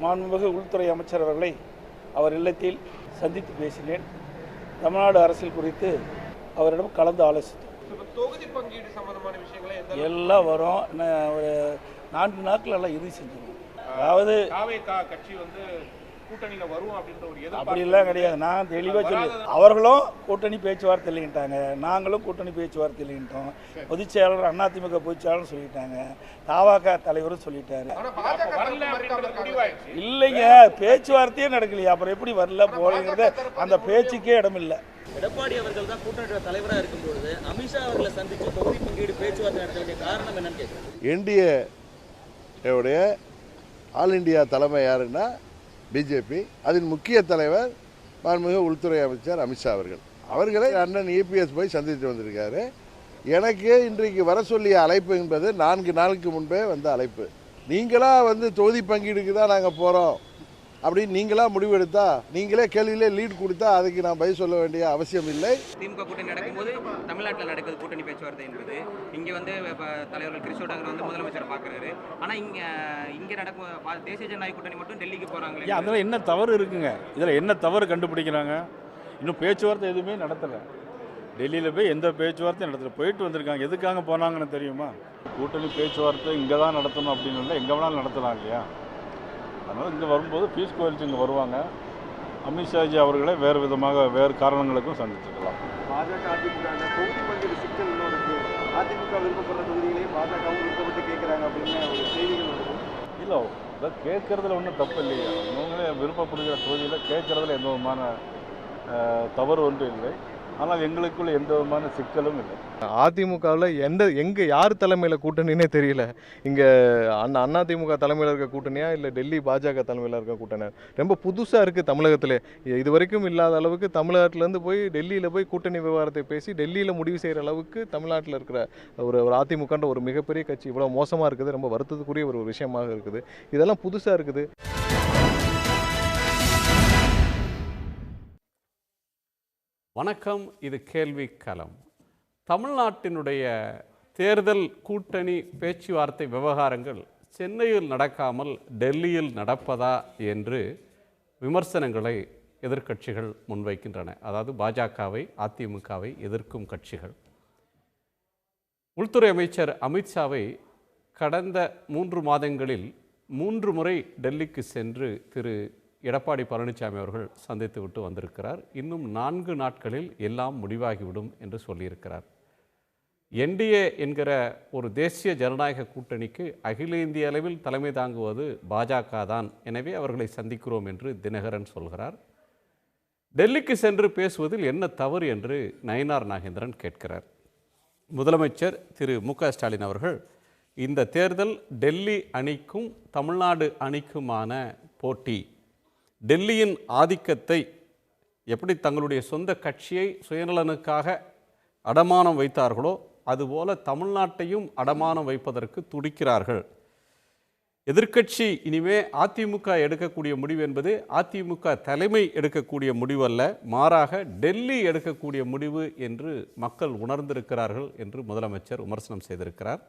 மாண்புமிகு உள்துறை அமைச்சர் அவர்களை அவர் இல்லத்தில் சந்தித்து பேசினேன். தமிழ்நாடு அரசியல் குறித்து அவரிடம் கலந்து ஆலோசித்தோம். தொகுதி பங்கீடு சம்பந்தமான விஷயங்களை எல்லாம் வரும். ஒரு 4 நாட்கள் எல்லாம் இறுதி செஞ்சிருவோம். அதாவது கட்சி கூட்டணியில் வரும் அப்படின்ற ஒரு அப்படிலாம் கிடையாது. நான் தெளிவாக சொல்லி அவர்களும் கூட்டணி பேச்சுவார்த்தை இல்லைன்ட்டாங்க, நாங்களும் கூட்டணி பேச்சுவார்த்தை இல்லைன்ட்டோம். பொதுச் செயலாளர் அதிமுக பொதுச் செயலாளர் சொல்லிட்டாங்க, தவாக தலைவரும் சொல்லிட்டாரு. இல்லைங்க, பேச்சுவார்த்தையே நடக்கலையா, அப்புறம் எப்படி வரல போலங்கிறத அந்த பேச்சுக்கே இடம் இல்லை. எடப்பாடி அவர்கள் தான் கூட்டணி தலைவராக இருக்கும்போது அமித்ஷா அவர்களை சந்தித்து தொகுதி பங்கீடு பேச்சுவார்த்தை நடத்த வேண்டிய காரணம் என்னன்னு கேட்குறேன். என்டிஏ ஆல் இண்டியா தலைமை யாருன்னா பிஜேபி. அதன் முக்கிய தலைவர் மாண்புமிகு உள்துறை அமைச்சர் அமித்ஷா அவர்களை அண்ணன் இபிஎஸ் போய் சந்தித்து வந்திருக்காரு. எனக்கு இன்றைக்கு வர சொல்லிய அழைப்பு என்பது 4 நாளுக்கு முன்பே வந்த அழைப்பு. நீங்களா தொகுதி பங்கீடுக்கு தான் நாங்கள் போகிறோம் அப்படின்னு நீங்களா முடிவெடுத்தா, நீங்களே கேள்வியிலே லீட் கொடுத்தா அதுக்கு நான் பதில் சொல்ல வேண்டிய அவசியம் இல்லை. திமுக கூட்டணி நடக்கும்போது தமிழ்நாட்டில் நடக்குது கூட்டணி பேச்சுவார்த்தை என்பது. இங்கே தலைவர்கள் கிருஷ்ணோடங்கர் முதலமைச்சரை பார்க்குறாரு. ஆனால் இங்கே நடக்கும் தேசிய ஜனநாயக கூட்டணி மட்டும் டெல்லிக்கு போகிறாங்களே, அதில் என்ன தவறு இருக்குங்க? இதில் என்ன தவறு கண்டுபிடிக்கிறாங்க? இன்னும் பேச்சுவார்த்தை எதுவுமே நடத்தலை. டெல்லியில் போய் எந்த பேச்சுவார்த்தையும் நடத்தலை, போயிட்டு வந்திருக்காங்க. எதுக்காக போனாங்கன்னு தெரியுமா? கூட்டணி பேச்சுவார்த்தை இங்கே தான் நடத்தணும் அப்படின்னு இல்லை, எங்கே வேணாலும் நடத்தலாம் இல்லையா? அதனால் இங்கே வரும்போது பீஸ் கோயிலுக்கு இங்கே வருவாங்க. அமித்ஷாஜி அவர்களை வேறு விதமாக வேறு காரணங்களுக்கும் சந்திச்சுக்கலாம். பாஜக அதிமுக தொகுதி பங்கீடு சிக்கல் இன்னும் இருக்குது. அதிமுக விருப்பப்படுற தொகுதிகளையும் பாஜகவும் விருப்பப்பட்டு கேட்குறாங்க அப்படின்னு ஒரு செய்திகள் வருது. இல்லை, இதை கேட்குறதுல ஒன்றும் தப்பு இல்லையா? இவங்களே விருப்பப்படுகிற தொகுதியில் கேட்குறதுல எந்த விதமான தவறு ஒன்றும் இல்லை. ஆனால் எங்களுக்குள்ள எந்த விதமான சிக்கலும் இல்லை. அதிமுகவில் எங்கே யார் தலைமையில் கூட்டணின்னே தெரியல. இங்கே அதிமுக தலைமையில் இருக்க கூட்டணியா இல்லை டெல்லி பாஜக தலைமையில் இருக்க கூட்டணியா? ரொம்ப புதுசாக இருக்குது தமிழகத்திலே. இது வரைக்கும் இல்லாத அளவுக்கு தமிழ்நாட்டிலேருந்து போய் டெல்லியில் போய் கூட்டணி விவகாரத்தை பேசி டெல்லியில் முடிவு செய்கிற அளவுக்கு தமிழ்நாட்டில் இருக்கிற ஒரு அதிமுகன்ற ஒரு மிகப்பெரிய கட்சி இவ்வளோ மோசமாக இருக்குது. ரொம்ப வருத்தத்துக்குரிய ஒரு விஷயமாக இருக்குது. இதெல்லாம் புதுசாக இருக்குது. வணக்கம், இது கேள்வி களம். தமிழ்நாட்டினுடைய தேர்தல் கூட்டணி பேச்சுவார்த்தை விவகாரங்கள் சென்னையில் நடக்காமல் டெல்லியில் நடப்பதா என்று விமர்சனங்களை எதிர்க்கட்சிகள் முன்வைக்கின்றன. அதாவது பாஜகவை, அதிமுகவை எதிர்க்கும் கட்சிகள். உள்துறை அமைச்சர் அமித்ஷாவை கடந்த 3 மாதங்களில் 3 முறை டெல்லிக்கு சென்று திரு எடப்பாடி பழனிசாமி அவர்கள் சந்தித்து விட்டு வந்திருக்கிறார். இன்னும் 4 நாட்களில் எல்லாம் முடிவாகிவிடும் என்று சொல்லியிருக்கிறார். என்டிஏ என்கிற ஒரு தேசிய ஜனநாயக கூட்டணிக்கு அகில இந்திய அளவில் தலைமை தாங்குவது பாஜக தான். எனவே அவர்களை சந்திக்கிறோம் என்று தினகரன் சொல்கிறார். டெல்லிக்கு சென்று பேசுவதில் என்ன தவறு என்று நயினார் நாகேந்திரன் கேட்கிறார். முதலமைச்சர் திரு மு.க. ஸ்டாலின் அவர்கள் இந்த தேர்தல் டெல்லி அணிக்கும் தமிழ்நாடு அணிக்குமான போட்டி, டெல்லியின் ஆதிக்கத்தை எப்படி தங்களுடைய சொந்த கட்சியை சுயநலனுக்காக அடமானம் வைத்தார்களோ அதுபோல தமிழ்நாட்டையும் அடமானம் வைப்பதற்கு துடிக்கிறார்கள். எதிர்க்கட்சி இனிமே அதிமுக எடுக்கக்கூடிய முடிவு என்பது அதிமுக தலைமை எடுக்கக்கூடிய முடிவு அல்ல, மாறாக டெல்லி எடுக்கக்கூடிய முடிவு என்று மக்கள் உணர்ந்திருக்கிறார்கள் என்று முதலமைச்சர் விமர்சனம் செய்திருக்கிறார்.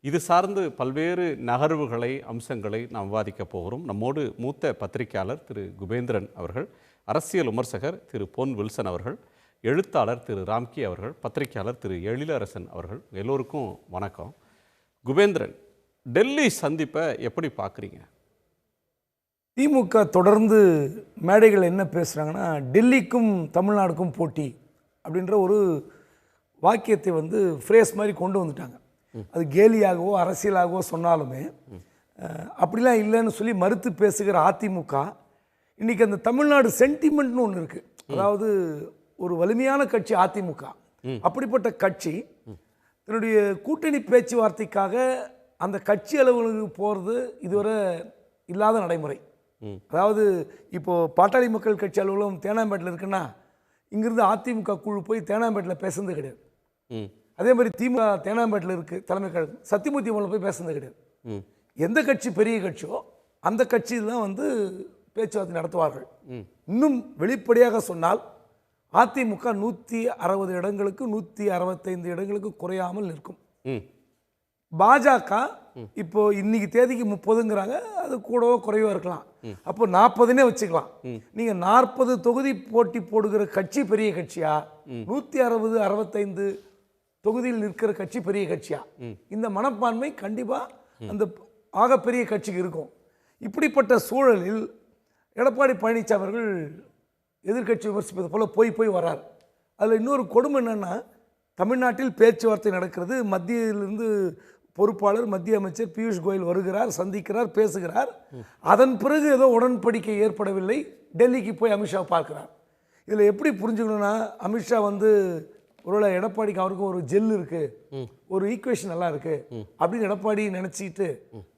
இது சார்ந்து பல்வேறு நகர்வுகளை, அம்சங்களை நாம் விவாதிக்கப் போகிறோம். நம்மோடு மூத்த பத்திரிகையாளர் திரு குபேந்திரன் அவர்கள், அரசியல் விமர்சகர் திரு பொன் வில்சன் அவர்கள், எழுத்தாளர் திரு ராம்கி அவர்கள், பத்திரிகையாளர் திரு எழிலரசன் அவர்கள், எல்லோருக்கும் வணக்கம். குபேந்திரன், டெல்லி சந்திப்பை எப்படி பார்க்குறீங்க? திமுக தொடர்ந்து மேடைகள் என்ன பேசுகிறாங்கன்னா, டெல்லிக்கும் தமிழ்நாடுக்கும் போட்டி அப்படின்ற ஒரு வாக்கியத்தை ஃப்ரேஸ் மாதிரி கொண்டு வந்துட்டாங்க. அது கேலியாகவோ அரசியலாகவோ சொன்னாலுமே அப்படிலாம் இல்லைன்னு சொல்லி மறுத்து பேசுகிற அதிமுக இன்றைக்கி அந்த தமிழ்நாடு சென்டிமெண்ட்னு ஒன்று இருக்குது. அதாவது ஒரு வலிமையான கட்சி அதிமுக. அப்படிப்பட்ட கட்சி தன்னுடைய கூட்டணி பேச்சுவார்த்தைக்காக அந்த கட்சி அலுவலகம் போகிறது இதுவரை இல்லாத நடைமுறை. அதாவது இப்போது பாட்டாளி மக்கள் கட்சி அலுவலகம் தேனாம்பேட்டில் இருக்குன்னா இங்கிருந்து அதிமுக குழு போய் தேனாம்பேட்டில் பேசுனது கிடையாது. அதே மாதிரி திமுக தேனாம்பேட்டில் இருக்குது தலைமை கழகம், சத்தியமூர்த்தி மூலம் போய் பேசுனது கிடையாது. எந்த கட்சி பெரிய கட்சியோ அந்த கட்சியில் தான் பேச்சுவார்த்தை நடத்துவார்கள். இன்னும் வெளிப்படையாக சொன்னால் அதிமுக 160 இடங்களுக்கு 165 இடங்களுக்கு குறையாமல் நிற்கும். பாஜக இப்போ இன்னைக்கு தேதிக்கு 30ங்கிறாங்க, அது கூடவோ குறைவோ இருக்கலாம். அப்போ 40னே வச்சுக்கலாம். நீங்க 40 தொகுதி போட்டி போடுகிற கட்சி பெரிய கட்சியா, 160 65 தொகுதியில் நிற்கிற கட்சி பெரிய கட்சியா? இந்த மனப்பான்மை கண்டிப்பா அந்த ஆகப்பெரிய கட்சிக்கு இருக்கும். இப்படிப்பட்ட சூழலில் எடப்பாடி பழனிசாமி அவர்கள் எதிர்க்கட்சி விமர்சிப்பது போல போய் வரார். அதில் இன்னொரு கொடுமை என்னன்னா, தமிழ்நாட்டில் பேச்சுவார்த்தை நடக்கிறது. மத்தியிலிருந்து பொறுப்பாளர் மத்திய அமைச்சர் பியூஷ் கோயல் வருகிறார், சந்திக்கிறார், பேசுகிறார். அதன் பிறகு ஏதோ உடன்படிக்கை ஏற்படவில்லை, டெல்லிக்கு போய் அமித்ஷா பார்க்கிறார். இதில் எப்படி புரிஞ்சுக்கணும்னா, அமித்ஷா வந்து ஒருவேளை எடப்பாடிக்கு அவருக்கும் ஒரு ஜெல் இருக்கு, ஒரு ஈக்குவேஷன் நல்லா இருக்கு அப்படின்னு எடப்பாடி நினைச்சிட்டு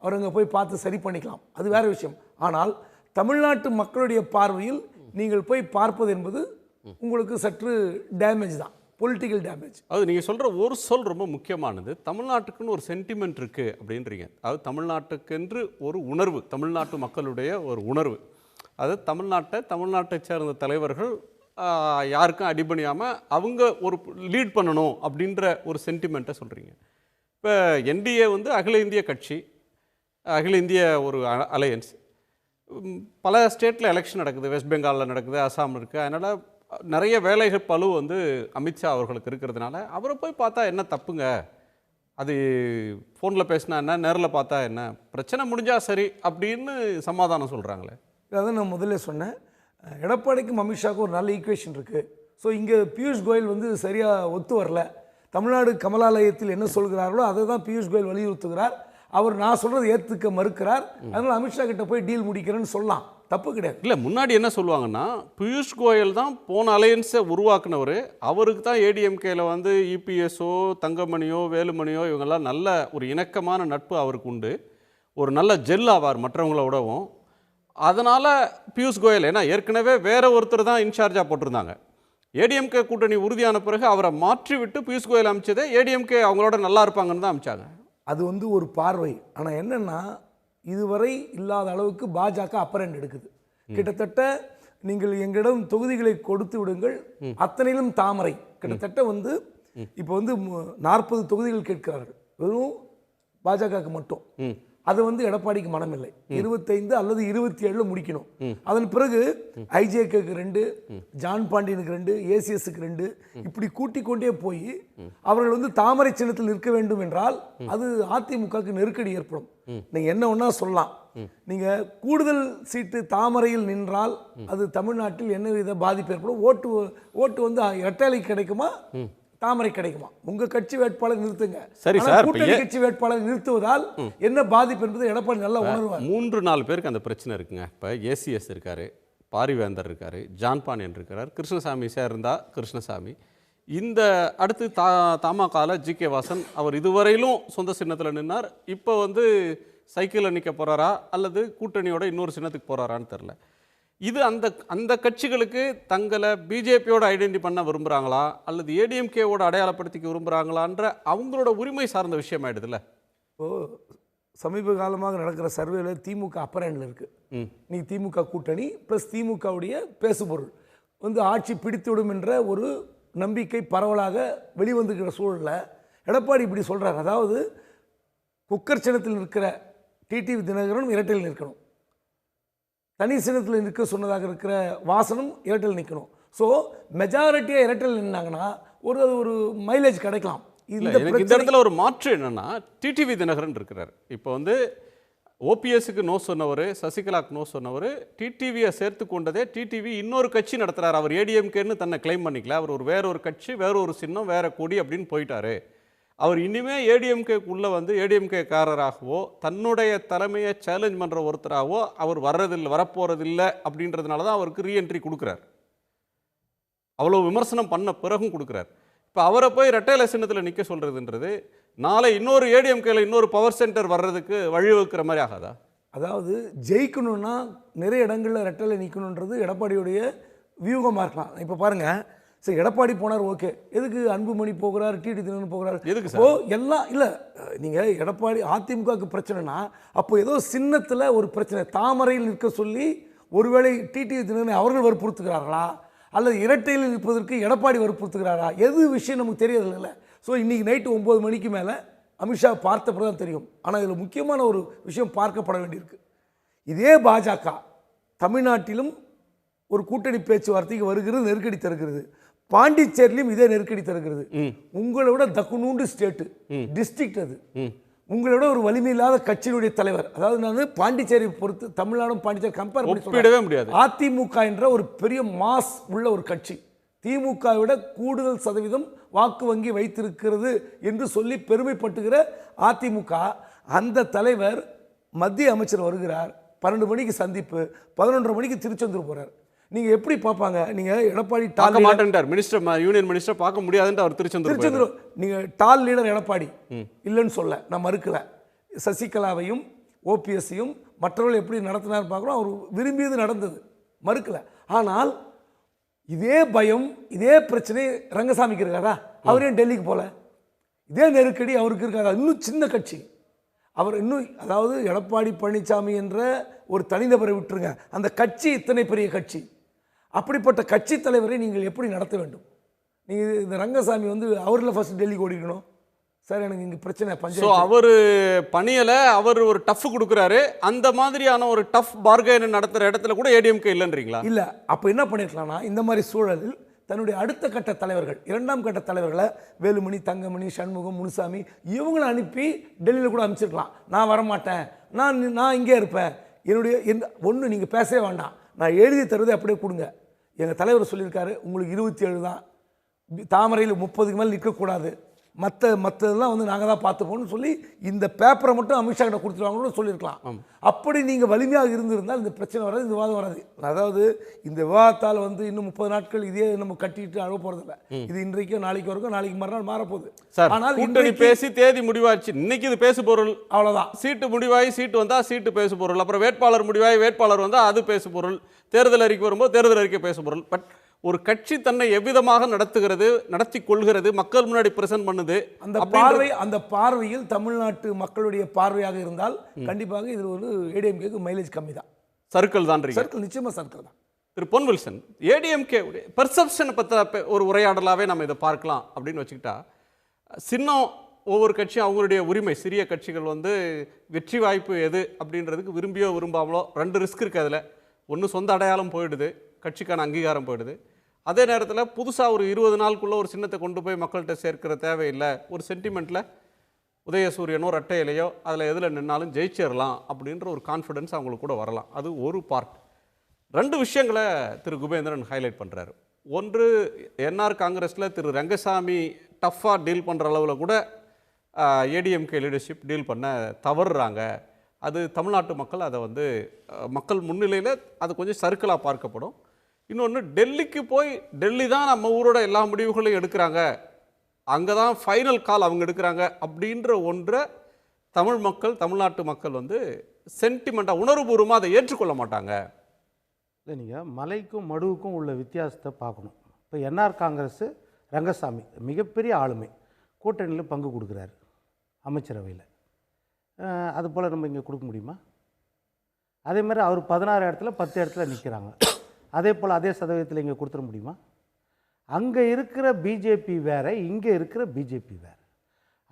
அவர் அங்கே போய் பார்த்து சரி பண்ணிக்கலாம், அது வேற விஷயம். ஆனால் தமிழ்நாட்டு மக்களுடைய பார்வையில் நீங்கள் போய் பார்ப்பது என்பது உங்களுக்கு சற்று டேமேஜ் தான், பொலிட்டிக்கல் டேமேஜ். அது நீங்கள் சொல்கிற ஒரு சொல் ரொம்ப முக்கியமானது. தமிழ்நாட்டுக்குன்னு ஒரு சென்டிமெண்ட் இருக்குது அப்படின்றீங்க. அதாவது தமிழ்நாட்டுக்கென்று ஒரு உணர்வு, தமிழ்நாட்டு மக்களுடைய ஒரு உணர்வு. அது தமிழ்நாட்டை சேர்ந்த தலைவர்கள் யாருக்கும் அடிபணியாமல் அவங்க ஒரு லீட் பண்ணணும் அப்படின்ற ஒரு சென்டிமெண்ட்டை சொல்கிறீங்க. இப்போ என்டிஏ வந்து அகில இந்திய கட்சி, அகில இந்திய ஒரு அலையன்ஸ். பல ஸ்டேட்டில் எலெக்ஷன் நடக்குது, வெஸ்ட் பெங்காலில் நடக்குது, அசாம் இருக்குது. அதனால் நிறைய வேலைகள் பளு வந்து அமித்ஷா அவர்களுக்கு இருக்கிறதுனால அவரை போய் பார்த்தா என்ன தப்புங்க, அது ஃபோனில் பேசினா என்ன, நேரில் பார்த்தா என்ன, பிரச்சனை முடிஞ்சால் சரி அப்படின்னு சமாதானம் சொல்கிறாங்களே. அதான் நான் முதல்ல சொன்னேன், எடப்பாடிக்கும் அமித்ஷாவுக்கும் ஒரு நல்ல ஈக்குவேஷன் இருக்குது. ஸோ இங்கே பியூஷ் கோயல் வந்து சரியாக ஒத்து வரல. தமிழ்நாடு கமலாலயத்தில் என்ன சொல்கிறார்களோ அதை தான் பியூஷ் கோயல் வலியுறுத்துகிறார். அவர் நான் சொல்கிறது ஏற்றுக்க மறுக்கிறார். அதனால் அமித்ஷா கிட்ட போய் டீல் முடிக்கிறேன்னு சொல்லலாம், தப்பு கிடையாது. இல்லை, முன்னாடி என்ன சொல்லுவாங்கன்னா, பியூஷ் கோயல் தான் போன அலையன்ஸை உருவாக்குனவர், அவருக்கு தான் ஏடிஎம்கேல வந்து இபிஎஸ்ஓ, தங்கமணியோ, வேலுமணியோ இவங்கெல்லாம் நல்ல ஒரு இணக்கமான நட்பு அவருக்கு உண்டு, ஒரு நல்ல ஜெல் ஆவார் மற்றவங்களோடவும். அதனால் பியூஷ் கோயல், ஏன்னா ஏற்கனவே வேற ஒருத்தர் தான் இன்சார்ஜாக போட்டிருந்தாங்க. ஏடிஎம்கே கூட்டணி உறுதியான பிறகு அவரை மாற்றி விட்டு பியூஷ் கோயல் அமைச்சதே ஏடிஎம்கே அவங்களோட நல்லா இருப்பாங்கன்னு தான் அமைச்சாங்க. அது வந்து ஒரு பார்வை. ஆனால் என்னென்னா, இதுவரை இல்லாத அளவுக்கு பாஜக அப்பரண்ட் எடுக்குது. கிட்டத்தட்ட நீங்கள் எங்களிடம் தொகுதிகளை கொடுத்து விடுங்கள், அத்தனையிலும் தாமரை. கிட்டத்தட்ட வந்து இப்போ வந்து 40 தொகுதிகள் கேட்கிறார்கள், வெறும் பாஜகவுக்கு மட்டும். அது வந்து எடப்பாடிக்கு மனமில்லை. 25 அல்லது 27 முடிக்கணும். அதன் பிறகு ஐஜேகேக்கு 2, ஜான் பாண்டியனுக்கு 2, ஏசிஎஸ்க்கு 2, இப்படி கூட்டிக் கொண்டே போய் அவர்கள் வந்து தாமரை சின்னத்தில் நிற்க வேண்டும் என்றால் அது அதிமுகவுக்கு நெருக்கடி ஏற்படும். நீங்க என்ன ஒன்னா சொல்லலாம், நீங்க கூடுதல் சீட்டு தாமரையில் நின்றால் அது தமிழ்நாட்டில் என்ன வித பாதிப்பு ஏற்படும்? ஓட்டு வந்து இரட்டைலை கிடைக்குமா, தாமரை கிடைக்குமா? உங்க கட்சி வேட்பாளர் நிறுத்துங்க, சரி சார், கூட்டணி கட்சி வேட்பாளர் நிறுத்துவதால் என்ன பாதிப்பு என்பது எடப்பாடி நல்லா உணர்வார். 3-4 பேருக்கு அந்த பிரச்சனை இருக்குங்க. இப்போ ஏசிஎஸ் இருக்காரு, பாரிவேந்தர் இருக்காரு, ஜான் பாண்டியன் இருக்கார், கிருஷ்ணசாமி சேர்ந்தா கிருஷ்ணசாமி. இந்த அடுத்து தமாகால ஜிகே வாசன், அவர் இதுவரையிலும் சொந்த சின்னத்தில் நின்னார், இப்போ வந்து சைக்கிளில் நிற்க போகிறாரா அல்லது கூட்டணியோட இன்னொரு சின்னத்துக்கு போகிறாரான்னு தெரில. இது அந்த கட்சிகளுக்கு தங்களை பிஜேபியோட ஐடென்டி பண்ண விரும்புகிறாங்களா அல்லது ஏடிஎம்கேவோட அடையாளப்படுத்திக்க விரும்புகிறாங்களான்ற அவங்களோட உரிமை சார்ந்த விஷயம் ஆயிடுதுல்ல. இப்போது சமீப காலமாக நடக்கிற சர்வேல திமுக அப்பர் ஹேண்டில் இருக்குது. நீ திமுக கூட்டணி ப்ளஸ் திமுகவுடைய பேசுபொருள் வந்து ஆட்சி பிடித்துவிடும் என்ற ஒரு நம்பிக்கை பரவலாக வெளிவந்துக்கிற சூழலில் எடப்பாடி இப்படி சொல்கிறார். அதாவது குக்கர் சின்னத்தில் இருக்கிற டிடிவி தினகரனும் இரட்டையில் நிற்கணும், தனி சின்னத்தில் நிற்க சொன்னதாக இருக்கிற வாசனும் இரட்டையில் நிற்கணும். ஸோ மெஜாரிட்டியாக இரட்டையில் நின்னாங்கன்னா ஒரு மைலேஜ் கிடைக்கலாம். இந்த இடத்துல ஒரு மாற்று என்னன்னா, டிடிவி தினகரன் இருக்கிறார். இப்போ வந்து ஓபிஎஸ்க்கு நோ சொன்னவர், சசிகலாக்கு நோ சொன்னவர், டிடிவியை சேர்த்து கொண்டதே டிடிவி இன்னொரு கட்சி நடத்துகிறார். அவர் ஏடிஎம்கேன்னு தன்னை கிளைம் பண்ணிக்கல, அவர் வேற ஒரு கட்சி, வேற ஒரு சின்னம், வேற கொடி அப்படின்னு போயிட்டாரு. அவர் இனிமே ஏடிஎம்கேக்குள்ளே வந்து ஏடிஎம்கே காரராகவோ தன்னுடைய தலைமையை சேலஞ்ச் பண்ணுற ஒருத்தராகவோ அவர் வரப்போறதில்லை அப்படின்றதுனால தான் அவருக்கு ரீஎன்ட்ரி கொடுக்குறார். அவ்வளோ விமர்சனம் பண்ண பிறகும் கொடுக்குறார். இப்போ அவரை போய் ரெட்டையில சின்னத்தில் நிற்க சொல்கிறதுன்றது நாளை இன்னொரு ஏடிஎம்கேல இன்னொரு பவர் சென்டர் வர்றதுக்கு வழிவகுக்கிற மாதிரி ஆகாதா? அதாவது ஜெயிக்கணும்னா நிறைய இடங்களில் ரெட்டையில நிற்கணுன்றது எடப்பாடியுடைய வியூகமாக இருக்கலாம். இப்போ பாருங்கள், சரி எடப்பாடி போனார், ஓகே, எதுக்கு அன்புமணி போகிறார், டிடி தினகரன் போகிறார், எதுக்கு ஓ எல்லாம் இல்லை. நீங்கள் எடப்பாடி அதிமுகவுக்கு பிரச்சனைனா அப்போ ஏதோ சின்னத்தில் ஒரு பிரச்சனை, தாமரையில் நிற்க சொல்லி ஒருவேளை டிடி தினகரனை அவர்கள் வற்புறுத்துகிறார்களா அல்லது இரட்டையில் நிற்பதற்கு எடப்பாடி வற்புறுத்துகிறாரா, எது விஷயம் நமக்கு தெரியறதில்ல. ஸோ இன்றைக்கி நைட்டு 9 மணிக்கு மேலே அமித்ஷா பார்த்த பிறகு தான் தெரியும். ஆனால் இதில் முக்கியமான ஒரு விஷயம் பார்க்கப்பட வேண்டியிருக்கு. இதே பாஜக தமிழ்நாட்டிலும் ஒரு கூட்டணி பேச்சுவார்த்தைக்கு வருகிறது, நெருக்கடி தருகிறது. பாண்டிச்சேரியிலும் இதே நெருக்கடி தருகிறது. உங்களை விட தக்குநூண்டு ஸ்டேட்டு டிஸ்ட்ரிக்ட் அது. உங்களை விட ஒரு வலிமை இல்லாத கட்சியினுடைய தலைவர். அதாவது நான் பாண்டிச்சேரி பொறுத்து தமிழ்நாடும் பாண்டிச்சேரி கம்பேர் ஒப்பிடவே முடியாது. அதிமுக என்ற ஒரு பெரிய மாஸ் உள்ள ஒரு கட்சி திமுக விட கூடுதல் சதவீதம் வாக்கு வங்கி வைத்திருக்கிறது என்று சொல்லி பெருமைப்பட்டுகிற அதிமுக, அந்த தலைவர் மத்திய அமைச்சர் வருகிறார், 12 மணிக்கு சந்திப்பு, 11:30 மணிக்கு திருச்செந்தூர் போறார். நீங்க எப்படி பார்ப்பாங்க? நீங்க எடப்பாடி பார்க்க மாட்டேன்டார் மினிஸ்டர், யூனியன் மினிஸ்டர் பார்க்க முடியாதுன்னு அவர் திருச்செந்தூர். நீங்க டால் லீடர் எடப்பாடி இல்லைன்னு சொல்ல நான் மறுக்கல. சசிகலாவையும் ஓபிஎஸ்ஸையும் மற்றவர்கள் எப்படி நடத்தினார் பார்க்குறோம். அவர் விரும்பியது நடந்தது, மறுக்கல. ஆனால் இதே பயம், இதே பிரச்சனை ரங்கசாமிக்கு இருக்காரா? அவரே டெல்லிக்கு போல. இதே நெருக்கடி அவருக்கு இருக்காரா? இன்னும் சின்ன கட்சி அவர் இன்னும், அதாவது எடப்பாடி பழனிசாமி என்ற ஒரு தனிநபரை விட்டுருங்க, அந்த கட்சி இத்தனை பெரிய கட்சி. அப்படிப்பட்ட கட்சி தலைவரை நீங்கள் எப்படி நடத்த வேண்டும்? நீங்கள் இந்த ரங்கசாமி வந்து அவரில் ஃபர்ஸ்ட் டெல்லிக்கு ஓடிக்கணும். சார் எனக்கு இங்கே பிரச்சனை பஞ்சாயத்து. அவர் பணியலை, அவர் ஒரு டஃப் கொடுக்குறாரு. அந்த மாதிரியான ஒரு டஃப் பார்கெயின் நடத்துகிற இடத்துல கூட ஏடிஎம்கே இல்லைன்றீங்களா? இல்லை, அப்போ என்ன பண்ணிருக்கலாம்னா, இந்த மாதிரி சூழலில் தன்னுடைய அடுத்த கட்ட தலைவர்கள், 2ஆம் கட்ட தலைவர்களை வேலுமணி, தங்கமணி, சண்முகம், முனுசாமி இவங்களை அனுப்பி டெல்லியில் கூட அனுப்பிச்சிருக்கலாம். நான் வரமாட்டேன், நான் இங்கே இருப்பேன், என்னுடைய ஒன்று நீங்கள் பேசவே வேண்டாம், நான் எழுதி தருவதை அப்படியே கொடுங்க. எங்கள் தலைவர் சொல்லியிருக்காரு, உங்களுக்கு 27 தான், தாமரையில் 30க்கு மேலே நிற்கக்கூடாது, மற்றதெல்லாம் வந்து நாங்கள் தான் பார்த்துப்போம்னு சொல்லி இந்த பேப்பரை மட்டும் அமித்ஷா கிட்ட கொடுத்துருவாங்கன்னு சொல்லியிருக்கலாம். அப்படி நீங்கள் வலிமையாக இருந்திருந்தால் இந்த பிரச்சனை வராது, இந்த விவாதம் வராது. அதாவது இந்த விவாதத்தால் வந்து இன்னும் 30 நாட்கள் இதே நம்ம கட்டிட்டு அழக போகிறதில்ல. இது இன்றைக்கு நாளைக்கு வரைக்கும், நாளைக்கு மறுநாள் மாறப்போகுது. ஆனால் கூட்டணி பேசி தேதி முடிவாச்சு, இன்னைக்கு இது பேசு பொருள், அவ்வளோதான். சீட்டு முடிவாகி சீட்டு வந்தால் சீட்டு பேசு பொருள், அப்புறம் வேட்பாளர் முடிவாகி வேட்பாளர் வந்தால் அது பேசு பொருள், தேர்தல் அறிக்கை வரும்போது தேர்தல் அறிக்கை பேசு பொருள். பட் ஒரு கட்சி தன்னை எவ்விதமாக நடத்துகிறது, நடத்தி கொள்கிறது, மக்கள் முன்னாடி பிரசன்ட் பண்ணுது, அந்த பார்வையில் தமிழ்நாட்டு மக்களுடைய பார்வையாக இருந்தால் கண்டிப்பாக இது ஒரு ஏடிஎம்கேக்கு மைலேஜ் கம்மி தான். சர்க்கிள் தான், சர்க்கிள் நிச்சயமா சர்க்கிள் தான். திரு பொன்வில்சன், ஏடிஎம்கே பெர்செப்ஷனை பற்றி ஒரு உரையாடலாகவே நம்ம இதை பார்க்கலாம் அப்படின்னு வச்சுக்கிட்டா, சின்னம் ஒவ்வொரு கட்சியும் அவங்களுடைய உரிமை, சிறிய கட்சிகள் வந்து வெற்றி வாய்ப்பு எது அப்படின்றதுக்கு விரும்பியோ விரும்பாமலோ 2 ரிஸ்க் இருக்குது. அதில் ஒன்று சொந்த அடையாளம் போயிடுது, கட்சிக்கான அங்கீகாரம் போயிடுது. அதே நேரத்தில் புதுசாக ஒரு 20 நாளுக்குள்ளே ஒரு சின்னத்தை கொண்டு போய் மக்கள்கிட்ட சேர்க்கிற தேவையில்லை, ஒரு சென்டிமெண்ட்டில் உதயசூரியனோ ரெட்டை இலையோ அதில் எதில் நின்னாலும் ஜெயிச்சிடலாம் அப்படின்ற ஒரு கான்ஃபிடென்ஸ் அவங்களுக்கு கூட வரலாம். அது ஒரு பார்ட். 2 விஷயங்களை திரு குபேந்திரன் ஹைலைட் பண்ணுறாரு. ஒன்று, என்ஆர் காங்கிரஸில் திரு ரங்கசாமி டஃப்பாக டீல் பண்ணுற அளவில் கூட ஏடிஎம்கே லீடர்ஷிப் டீல் பண்ண தவறுறாங்க. அது தமிழ்நாட்டு மக்கள் அதை வந்து மக்கள் முன்னிலையில் அது கொஞ்சம் சர்க்கிளாக பார்க்கப்படும். இன்னொன்று, டெல்லிக்கு போய் டெல்லி தான் நம்ம ஊரோட எல்லா முடிவுகளையும் எடுக்கிறாங்க, அங்கே தான் ஃபைனல் கால் அவங்க எடுக்கிறாங்க அப்படின்ற ஒன்றை தமிழ் மக்கள், தமிழ்நாட்டு மக்கள் வந்து சென்டிமெண்ட்டாக உணர்வுபூர்வமாக அதை ஏற்றுக்கொள்ள மாட்டாங்க. இல்லை, நீங்கள் மலைக்கும் மடுவுக்கும் உள்ள வித்தியாசத்தை பார்க்கணும். இப்போ என்ஆர் காங்கிரஸ் ரங்கசாமி மிகப்பெரிய ஆளுமை, கூட்டணியில் பங்கு கொடுக்குறாரு அமைச்சரவையில். அதுபோல் நம்ம இங்கே கொடுக்க முடியுமா? அதே மாதிரி அவர் 16 இடத்துல 10 இடத்துல நிற்கிறாங்க. அதே போல் அதே சதவீதத்தில் இங்கே கொடுத்துட முடியுமா? அங்கே இருக்கிற பிஜேபி வேறு, இங்கே இருக்கிற பிஜேபி வேறு.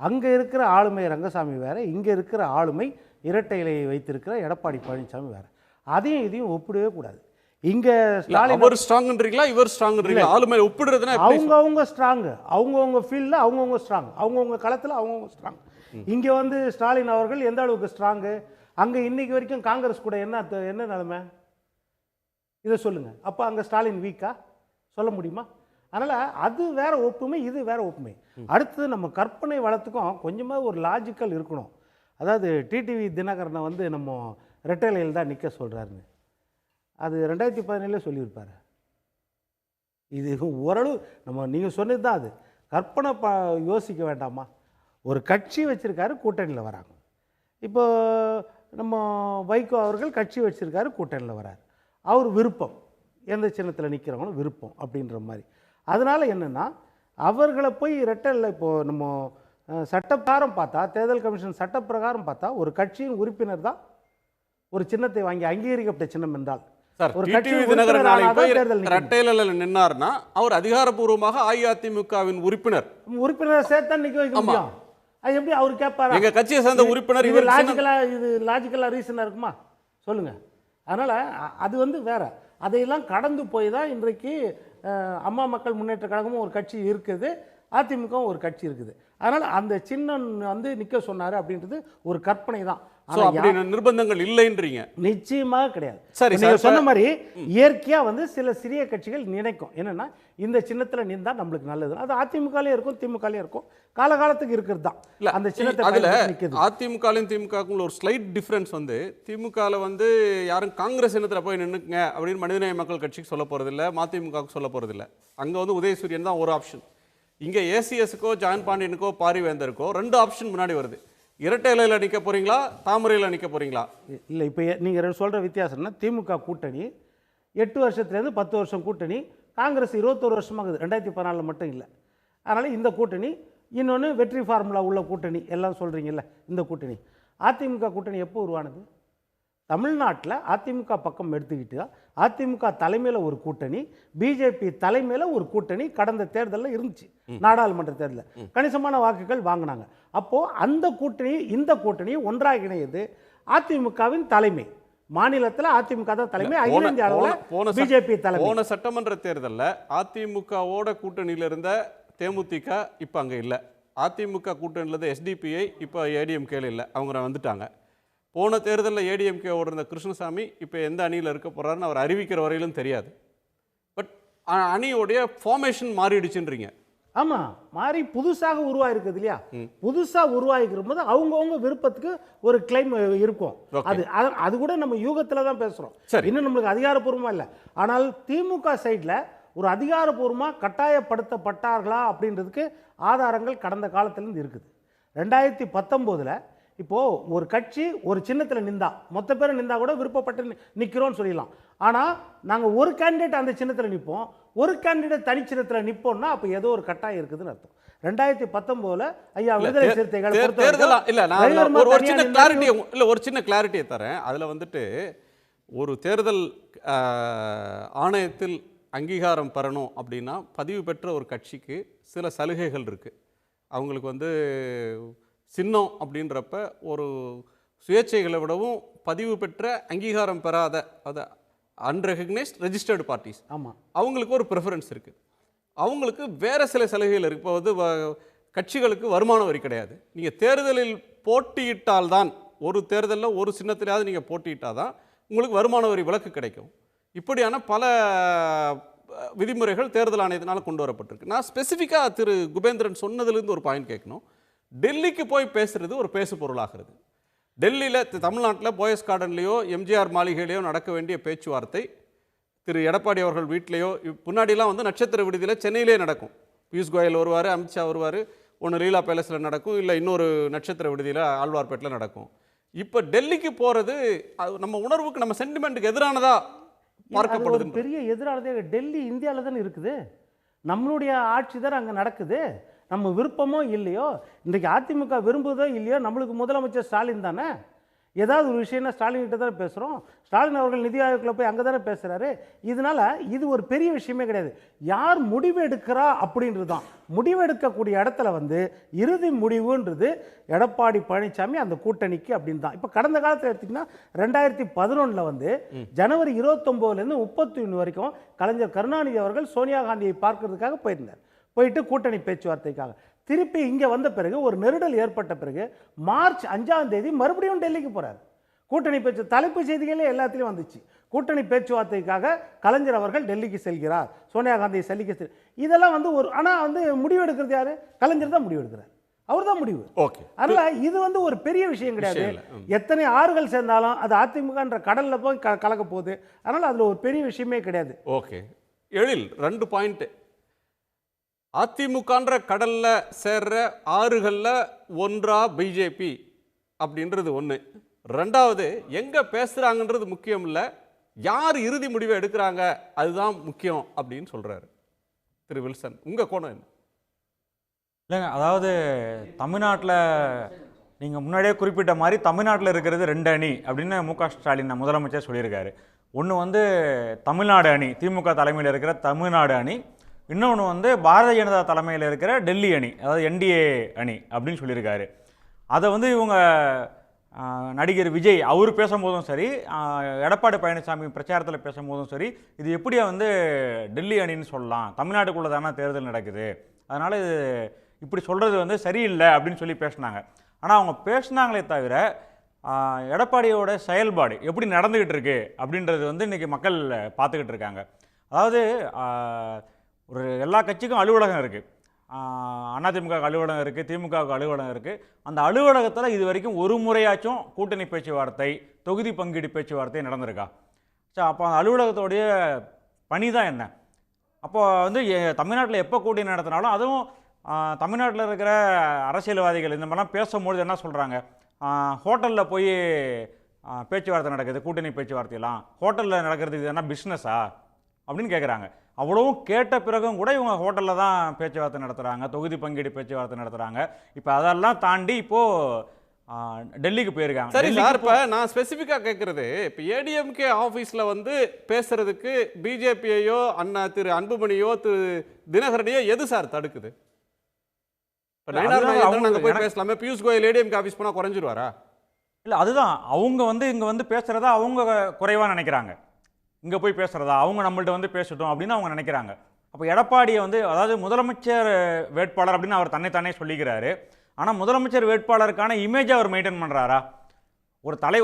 அங்கே இருக்கிற ஆளுமை ரங்கசாமி வேறு, இங்கே இருக்கிற ஆளுமை இரட்டை இலையை வைத்திருக்கிற எடப்பாடி பழனிசாமி வேறு. அதையும் இதையும் ஒப்பிடவே கூடாது. இங்கே ஸ்டாலின் அவர் ஸ்ட்ராங்ன்றீங்களா, இவர் ஸ்ட்ராங்ன்றீங்களா? ஆளுமை ஒப்பிடுறதுனா அவங்கவுங்க ஸ்ட்ராங்கு, அவங்கவுங்க ஃபீல்டில் அவங்கவுங்க ஸ்ட்ராங், அவங்கவுங்க களத்தில் அவங்கவுங்க ஸ்ட்ராங். இங்கே வந்து ஸ்டாலின் அவர்கள் எந்த அளவுக்கு ஸ்ட்ராங்கு, அங்கே இன்றைக்கி வரைக்கும் காங்கிரஸ் கூட என்ன நிலைமை, இதை சொல்லுங்கள். அப்போ அங்கே ஸ்டாலின் வீக்கா சொல்ல முடியுமா? அதனால் அது வேறு ஒப்புமை, இது வேறு ஒப்புமை. அடுத்தது நம்ம கற்பனை வளத்துக்கும் கொஞ்சமாக ஒரு லாஜிக்கல் இருக்கணும். அதாவது டிடிவி தினகரனை வந்து நம்ம ரெட்டைலையில் தான் நிற்க சொல்கிறாருன்னு, அது 2017 சொல்லியிருப்பார். இது ஓரளவு நம்ம நீங்கள் சொன்னது தான், அது கற்பனை யோசிக்க வேண்டாமா? ஒரு கட்சி வச்சுருக்காரு, கூட்டணியில் வராங்க. இப்போ நம்ம வைகோ அவர்கள் கட்சி வச்சுருக்காரு, கூட்டணியில் வராரு. அவர் விருப்பம், எந்த சின்னத்தில் நிற்கிறவங்களும் விருப்பம் அப்படின்ற மாதிரி. அதனால் என்னென்னா, அவர்களை போய் ரெட்டலில் இப்போது நம்ம சட்டப்பிரகாரம் பார்த்தா, தேர்தல் கமிஷன் சட்டப்பிரகாரம் பார்த்தா, ஒரு கட்சியின் உறுப்பினர் தான் ஒரு சின்னத்தை வாங்கி அங்கீகரிக்கப்பட்ட சின்னம் என்றால், ஒரு நின்னார்னா அவர் அதிகாரப்பூர்வமாக அஇஅதிமுகவின் உறுப்பினர் சேர்த்தா நிற்க வைக்க முடியும். அது எப்படி அவர் கேட்பாரா? எங்க கட்சியை சேர்ந்த உறுப்பினர் இது இவர் லாஜிக்கலா ரீசனா இருக்குமா சொல்லுங்க? அதனால அது வந்து வேற. அதையெல்லாம் கடந்து போய் தான் இன்றைக்கு அம்மா மக்கள் முன்னேற்ற கழகமும் ஒரு கட்சி இருக்குது, அதிமுகவும் ஒரு கட்சி இருக்குது. அதனால அந்த சின்னம் வந்து நிக்க சொன்னாரு அப்படின்றது ஒரு கற்பனை தான். சோ அப்படி நிர்பந்தங்கள் இல்லைன்றீங்க? நிச்சயமாக கிடையாது. சரி, நீங்க சொன்ன மாதிரி இயற்கையா வந்து சில சிறிய கட்சிகள் நினைக்கும் என்னன்னா இந்த சின்னத்துல நின்றா நம்மளுக்கு நல்லது. அது அதிமுகலயே இருக்கும், திமுகலயே இருக்கும், காலகாலத்துக்கு இருக்கிறது தான். அந்த சின்னத்தை அதுல நிக்குது. அதிமுகலையும் திமுகவுக்கும் ஒரு ஸ்லைட் டிஃபரன்ஸ் வந்து, திமுகல வந்து யாரும் காங்கிரஸ் சின்னத்துல போய் நின்னுக்குங்க அப்படின்னு மனிதநேய மக்கள் கட்சிக்கு சொல்ல போறது இல்ல, மதிமுகவுக்கு சொல்ல போறது இல்ல. அங்க வந்து உதயசூரியன் தான் ஒரு ஆப்ஷன். இங்க ஏசிஎஸ்க்கோ ஜான் பாண்டியனுக்கோ பாரிவேந்தருக்கோ 2 ஆப்ஷன் முன்னாடி வருது. இரட்டை இலையில் நிற்க போறீங்களா, தாமரையில் நிற்க போறீங்களா? இல்லை, இப்போ நீங்கள் சொல்கிற வித்தியாசம்னா திமுக கூட்டணி 8 வருஷத்துலேருந்து 10 வருஷம் கூட்டணி, காங்கிரஸ் 21 வருஷமாகுது, 2014 மட்டும் இல்லை. அதனால் இந்த கூட்டணி, இன்னொன்று வெற்றி ஃபார்முலா உள்ள கூட்டணி எல்லாம் சொல்கிறீங்கல்ல, இந்த கூட்டணி. அதிமுக கூட்டணி எப்போ உருவானது? தமிழ்நாட்டில் அதிமுக பக்கம் எடுத்துக்கிட்டு அதிமுக தலைமையில் ஒரு கூட்டணி, பிஜேபி தலைமையில் ஒரு கூட்டணி கடந்த தேர்தலில் இருந்துச்சு. நாடாளுமன்ற தேர்தலில் கணிசமான வாக்குகள் வாங்கினாங்க. அப்போது அந்த கூட்டணி இந்த கூட்டணி ஒன்றாக இணையது அதிமுகவின் தலைமை. மாநிலத்தில் அதிமுக தான் தலைமை, அகில இந்திய அளவில் பிஜேபி தலைமை. போன சட்டமன்ற தேர்தலில் அதிமுகவோட கூட்டணியில் இருந்த தேமுதிக இப்போ அங்கே இல்லை. அதிமுக கூட்டணியில் இருந்த எஸ்டிபிஐ இப்போ ஏடிஎம்கேல இல்லை, அவங்க வந்துட்டாங்க. போன தேர்தலில் ஏடிஎம்கேவோட இருந்த கிருஷ்ணசாமி இப்போ எந்த அணியில் இருக்க போகிறாருன்னு அவர் அறிவிக்கிற வரையிலும் தெரியாது. பட் அணியோடைய ஃபார்மேஷன் மாறிடுச்சுன்றீங்க? ஆமாம், மாறி புதுசாக உருவாயிருக்குது இல்லையா? புதுசாக உருவாகிக்கிற போது அவங்கவுங்க விருப்பத்துக்கு ஒரு கிளைம் இருக்கும். அது கூட நம்ம யூகத்தில் தான் பேசுகிறோம், இன்னும் நம்மளுக்கு அதிகாரப்பூர்வமாக இல்லை. ஆனால் திமுக சைடில் ஒரு அதிகாரப்பூர்வமாக கட்டாயப்படுத்தப்பட்டார்களா அப்படின்றதுக்கு ஆதாரங்கள் கடந்த காலத்திலேருந்து இருக்குது. 2019 இப்போது ஒரு கட்சி ஒரு சின்னத்தில் நின்றா, மொத்த பேர் நின்றா கூட விருப்பப்பட்டு நிற்கிறோன்னு சொல்லிடலாம். ஆனால் நாங்கள் ஒரு கேண்டிடேட் அந்த சின்னத்தில் நிற்போம், ஒரு கேண்டிடேட் தனி சின்னத்தில் நிற்போம்னா அப்போ ஏதோ ஒரு கட்டாயம் இருக்குதுன்னு அர்த்தம். 2019 ஐயா விடுதலை சிறுத்தைகள் ஒரு சின்ன கிளாரிட்டியை தரேன். அதில் வந்துட்டு ஒரு தேர்தல் ஆணையத்தில் அங்கீகாரம் பெறணும் அப்படின்னா பதிவு பெற்ற ஒரு கட்சிக்கு சில சலுகைகள் இருக்குது. அவங்களுக்கு வந்து சின்னம் அப்படின்றப்ப ஒரு சுயேட்சைகளை விடவும் பதிவு பெற்ற அங்கீகாரம் பெறாத அது அன்ரெகக்னைஸ்ட் ரெஜிஸ்டர்டு பார்ட்டிஸ், ஆமாம், அவங்களுக்கு ஒரு ப்ரிஃபரன்ஸ் இருக்குது. அவங்களுக்கு வேறு சில சலுகைகள் இருக்குது. இப்போ வந்து கட்சிகளுக்கு வருமான வரி கிடையாது. நீங்கள் தேர்தலில் போட்டியிட்டால்தான், ஒரு தேர்தலில் ஒரு சின்னத்திலாவது நீங்கள் போட்டியிட்டால் தான் உங்களுக்கு வருமான வரி விலக்கு கிடைக்கும். இப்படியான பல விதிமுறைகள் தேர்தல் ஆணையத்தினால் கொண்டு வரப்பட்டிருக்கு. நான் ஸ்பெசிஃபிக்காக திரு குபேந்திரன் சொன்னதுலேருந்து ஒரு பாயிண்ட் கேட்கணும். டெல்லிக்கு போய் பேசுறது ஒரு பேசு பொருளாகிறது. டெல்லியில் தமிழ்நாட்டில் போயஸ் கார்டன்லேயோ எம்ஜிஆர் மாளிகையிலையோ நடக்க வேண்டிய பேச்சுவார்த்தை திரு எடப்பாடி அவர்கள் வீட்டிலையோ, முன்னாடிலாம் வந்து நட்சத்திர விடுதியில் சென்னையிலே நடக்கும். பியூஷ் கோயல் வருவார், அமித்ஷா வருவார், ஒன்று லீலா பேலஸில் நடக்கும், இல்லை இன்னொரு நட்சத்திர விடுதியில் ஆழ்வார்பேட்டில் நடக்கும். இப்போ டெல்லிக்கு போகிறது நம்ம உணர்வுக்கு, நம்ம சென்டிமெண்ட்டுக்கு எதிரானதா பார்க்கப்படுது. பெரிய எதிரானதே. டெல்லி இந்தியாவில் தானே இருக்குது, நம்மளுடைய ஆட்சி தான் அங்கே நடக்குது. நம்ம விருப்பமோ இல்லையோ, இன்றைக்கு அதிமுக விரும்புதோ இல்லையோ, நம்மளுக்கு முதலமைச்சர் ஸ்டாலின் தானே. ஏதாவது ஒரு விஷயம்னா ஸ்டாலின் கிட்ட தானே பேசுகிறோம். ஸ்டாலின் அவர்கள் நிதி ஆயோக்கில் போய் அங்கே தானே பேசுகிறாரு. இதனால் இது ஒரு பெரிய விஷயமே கிடையாது. யார் முடிவு எடுக்கிறா அப்படின்றது தான். முடிவு எடுக்கக்கூடிய இடத்துல வந்து இறுதி முடிவுன்றது எடப்பாடி பழனிசாமி அந்த கூட்டணிக்கு அப்படின்னு தான். இப்போ கடந்த காலத்தில் எடுத்திங்கன்னா 2011 வந்து ஜனவரி 29 31 வரைக்கும் கலைஞர் கருணாநிதி அவர்கள் சோனியா காந்தியை பார்க்கறதுக்காக போயிருந்தார். போயிட்டு கூட்டணி பேச்சுவார்த்தைக்காக திருப்பி இங்கே வந்த பிறகு ஒரு நெருடல் ஏற்பட்ட பிறகு மார்ச் 5 மறுபடியும் டெல்லிக்கு போகிறார். கூட்டணி பேச்சு தலைப்பு செய்திகளே எல்லாத்துலேயும் வந்துச்சு. கூட்டணி பேச்சுவார்த்தைக்காக கலைஞர் அவர்கள் டெல்லிக்கு செல்கிறார், சோனியா காந்தியை சந்திக்க. இதெல்லாம் வந்து ஒரு, ஆனால் வந்து முடிவு எடுக்கிறது யாரு? கலைஞர் தான் முடிவு எடுக்கிறார், அவர் தான் முடிவு. ஓகே, அதனால இது வந்து ஒரு பெரிய விஷயம் கிடையாது. எத்தனை ஆறுகள் சேர்ந்தாலும் அது அதிமுகன்ற கடலில் போய் கலக்க போகுது. அதனால் அதில் ஒரு பெரிய விஷயமே கிடையாது. ஓகே, எழில் 2 பாயிண்ட். அதிமுகன்ற கடல்ல சேர்ற ஆறுகளில் ஒன்றா பிஜேபி அப்படின்றது ஒன்று. ரெண்டாவது, எங்கே பேசுகிறாங்கன்றது முக்கியம் இல்லை, யார் இறுதி முடிவை எடுக்கிறாங்க அதுதான் முக்கியம் அப்படின்னு சொல்கிறாரு திரு வில்சன். உங்கள் கோணம் என்ன? இல்லைங்க, அதாவது தமிழ்நாட்டில் நீங்கள் முன்னாடியே குறிப்பிட்ட மாதிரி தமிழ்நாட்டில் இருக்கிறது 2 அணி அப்படின்னு மு.க. ஸ்டாலின் முதலமைச்சர் சொல்லியிருக்காரு. ஒன்று வந்து தமிழ்நாடு அணி, திமுக தலைமையில் இருக்கிற தமிழ்நாடு அணி. இன்னொன்று வந்து பாரதிய ஜனதா தலைமையில் இருக்கிற டெல்லி அணி, அதாவது என்டிஏ அணி அப்படின்னு சொல்லியிருக்காரு. அதை வந்து இவங்க நடிகர் விஜய் அவர் பேசும்போதும் சரி, எடப்பாடி பழனிசாமி பிரச்சாரத்தில் பேசும்போதும் சரி, இது எப்படியா வந்து டெல்லி அணின்னு சொல்லலாம், தமிழ்நாட்டுக்குள்ளே தானே தேர்தல் நடக்குது, அதனால் இது இப்படி சொல்கிறது வந்து சரியில்லை அப்படின்னு சொல்லி பேசினாங்க. ஆனால் அவங்க பேசினாங்களே தவிர எடப்பாடியோட செயல்பாடு எப்படி நடந்துக்கிட்டு இருக்கு அப்படின்றது வந்து இன்றைக்கி மக்கள் பார்த்துக்கிட்டு இருக்காங்க. அதாவது ஒரு எல்லா கட்சிக்கும் அலுவலகம் இருக்குது, அதிமுக அலுவலகம் இருக்குது, திமுகவுக்கு அலுவலகம் இருக்குது. அந்த அலுவலகத்தில் இது வரைக்கும் ஒரு முறையாச்சும் கூட்டணி பேச்சுவார்த்தை, தொகுதி பங்கீடு பேச்சுவார்த்தை நடந்திருக்கா? ஸோ அப்போ அந்த அலுவலகத்தோடைய பணி தான் என்ன? அப்போ வந்து தமிழ்நாட்டில் எப்போ கூட்டணி நடத்தினாலும், அதுவும் தமிழ்நாட்டில் இருக்கிற அரசியல்வாதிகள் இந்த மாதிரிலாம் பேசும்பொழுது என்ன சொல்கிறாங்க, ஹோட்டலில் போய் பேச்சுவார்த்தை நடக்குது, கூட்டணி பேச்சுவார்த்தையெல்லாம் ஹோட்டலில் நடக்கிறதுக்கு என்ன பிஸ்னஸா அப்படின்னு கேட்குறாங்க. அவ்வளவும் கேட்ட பிறகும் கூட இவங்க ஹோட்டலில் தான் பேச்சுவார்த்தை நடத்துகிறாங்க, தொகுதி பங்கீடு பேச்சுவார்த்தை நடத்துகிறாங்க. இப்போ அதெல்லாம் தாண்டி இப்போது டெல்லிக்கு போயிருக்காங்க. சரி சார், இப்போ நான் ஸ்பெசிஃபிக்காக கேட்குறது, இப்போ ஏடிஎம்கே ஆஃபீஸில் வந்து பேசுறதுக்கு பிஜேபியையோ திரு அன்புமணியோ திரு தினகரனையோ எது சார் தடுக்குது? அங்கே போய் பேசலாமே, பியூஷ் கோயல் ஏடிஎம்கே ஆஃபீஸ் போனால் குறைஞ்சிருவாரா? இல்லை, அதுதான் அவங்க வந்து இங்கே வந்து பேசுகிறதா அவங்க குறைவாக நினைக்கிறாங்க. இங்கே போய் பேசுகிறதா அவங்க நம்மள்ட்ட வந்து பேசட்டும் அப்படின்னு அவங்க நினைக்கிறாங்க. அப்போ எடப்பாடியை வந்து, அதாவது முதலமைச்சர் வேட்பாளர் அப்படின்னு அவர் தன்னைத்தானே சொல்லிக்கிறாரு. ஆனால் முதலமைச்சர் வேட்பாளருக்கான இமேஜை அவர் மெயின்டைன் பண்ணுறாரா?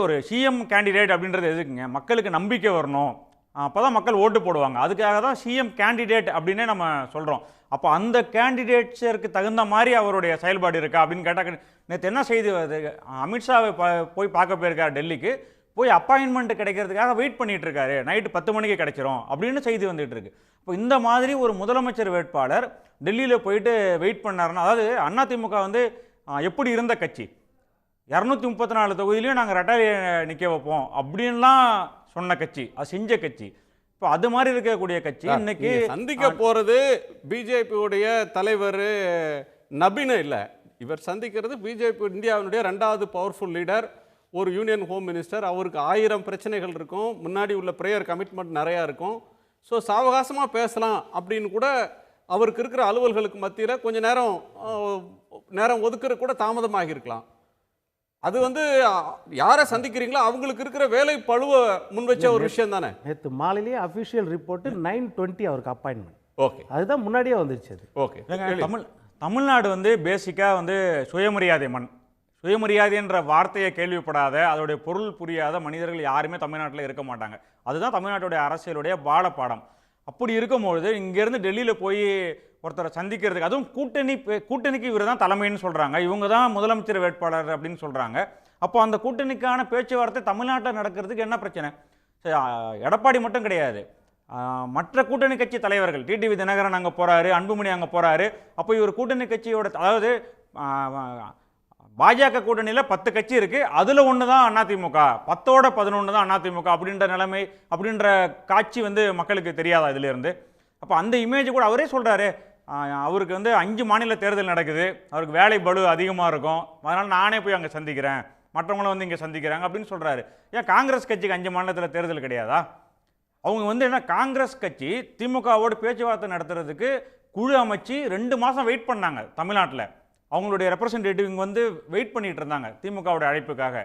ஒரு சிஎம் கேண்டிடேட் அப்படின்றது எதுக்குங்க? மக்களுக்கு நம்பிக்கை வரணும், அப்போ தான் மக்கள் ஓட்டு போடுவாங்க. அதுக்காக தான் சிஎம் கேண்டிடேட் அப்படின்னே நம்ம சொல்கிறோம். அப்போ அந்த கேண்டிடேட்ஸருக்கு தகுந்த மாதிரி அவருடைய செயல்பாடு இருக்கா அப்படின்னு கேட்டால், நேற்று என்ன செய்தி வருது, அமித்ஷாவை போய் பார்க்க போயிருக்கார் டெல்லிக்கு, போய் அப்பாயின்மெண்ட் கிடைக்கிறதுக்காக வெயிட் பண்ணிட்டு இருக்காரு, நைட்டு 10 மணிக்கு கிடைச்சிரும் அப்படின்னு செய்தி வந்துட்டு இருக்கு. இப்போ இந்த மாதிரி ஒரு முதலமைச்சர் வேட்பாளர் டெல்லியில் போயிட்டு வெயிட் பண்ணாருன்னா, அதாவது அதிமுக வந்து எப்படி இருந்த கட்சி, 234 தொகுதியிலையும் நாங்கள் ரெட்டாலியை நிற்க வைப்போம் அப்படின்லாம் சொன்ன கட்சி, அது செஞ்ச கட்சி. இப்போ அது மாதிரி இருக்கக்கூடிய கட்சி இன்னைக்கு சந்திக்க போகிறது பிஜேபியுடைய தலைவர் நபின்னு இல்லை, இவர் சந்திக்கிறது பிஜேபி இந்தியாவினுடைய 2வது பவர்ஃபுல் லீடர், ஒரு யூனியன் ஹோம் மினிஸ்டர். அவருக்கு 1000 பிரச்சனைகள் இருக்கும், முன்னாடி உள்ள ப்ரேயர் கமிட்மெண்ட் நிறையா இருக்கும். ஸோ சாவகாசமாக பேசலாம் அப்படின்னு கூட அவருக்கு இருக்கிற அலுவல்களுக்கு மத்தியில் கொஞ்சம் நேரம் ஒதுக்குற கூட தாமதமாக இருக்கலாம். அது வந்து யாரை சந்திக்கிறீங்களோ அவங்களுக்கு இருக்கிற வேலை பழுவை முன் வச்ச ஒரு விஷயம் தானே. நேற்று மாலையிலேயே அஃபிஷியல் ரிப்போர்ட்டு 9:20 அவருக்கு அப்பாயின்மெண்ட். ஓகே, அதுதான் முன்னாடியே வந்துருச்சு. அது ஓகே. தமிழ்நாடு வந்து பேசிக்காக வந்து சுயமரியாதை மண். சுயமரியாதைன்ற வார்த்தையை கேள்விப்படாத, அதோடைய பொருள் புரியாத மனிதர்கள் யாருமே தமிழ்நாட்டில் இருக்க மாட்டாங்க. அதுதான் தமிழ்நாட்டுடைய அரசியலுடைய பாடம். அப்படி இருக்கும்பொழுது இங்கேருந்து டெல்லியில் போய் ஒருத்தரை சந்திக்கிறதுக்கு, அதுவும் கூட்டணிக்கு இவர் தான் தலைமைன்னு சொல்கிறாங்க, இவங்க தான் முதலமைச்சர் வேட்பாளர் அப்படின்னு சொல்கிறாங்க. அப்போ அந்த கூட்டணிக்கான பேச்சுவார்த்தை தமிழ்நாட்டில் நடக்கிறதுக்கு என்ன பிரச்சனை? எடப்பாடி மட்டும் கிடையாது, மற்ற கூட்டணி கட்சி தலைவர்கள், டிடிவி தினகரன் அங்கே போகிறாரு, அன்புமணி அங்கே போகிறாரு. அப்போ இவர் கூட்டணி கட்சியோட, அதாவது பாஜக கூட்டணியில் 10 கட்சி இருக்குது, அதில் ஒன்று தான் அதிமுக, 10ஓட 11 தான் அதிமுக அப்படின்ற நிலைமை, அப்படின்ற காட்சி வந்து மக்களுக்கு தெரியாதா இதிலேருந்து? அப்போ அந்த இமேஜ் கூட அவரே சொல்கிறாரு, அவருக்கு வந்து 5 மாநில தேர்தல் நடக்குது, அவருக்கு வேலை பளு அதிகமாக இருக்கும், அதனால் நானே போய் அங்கே சந்திக்கிறேன், மற்றவங்களும் வந்து இங்கே சந்திக்கிறாங்க அப்படின்னு சொல்கிறாரு. ஏன் காங்கிரஸ் கட்சிக்கு 5 மாநிலத்தில் தேர்தல் கிடையாதா? அவங்க வந்து என்ன, காங்கிரஸ் கட்சி திமுகவோடு பேச்சுவார்த்தை நடத்துறதுக்கு குழு அமைச்சு 2 மாதம் வெயிட் பண்ணாங்க தமிழ்நாட்டில். அவங்களுடைய ரெப்ரசன்டேட்டிவ் இங்கே வந்து வெயிட் பண்ணிட்டு இருந்தாங்க திமுகவோட அழைப்புக்காக.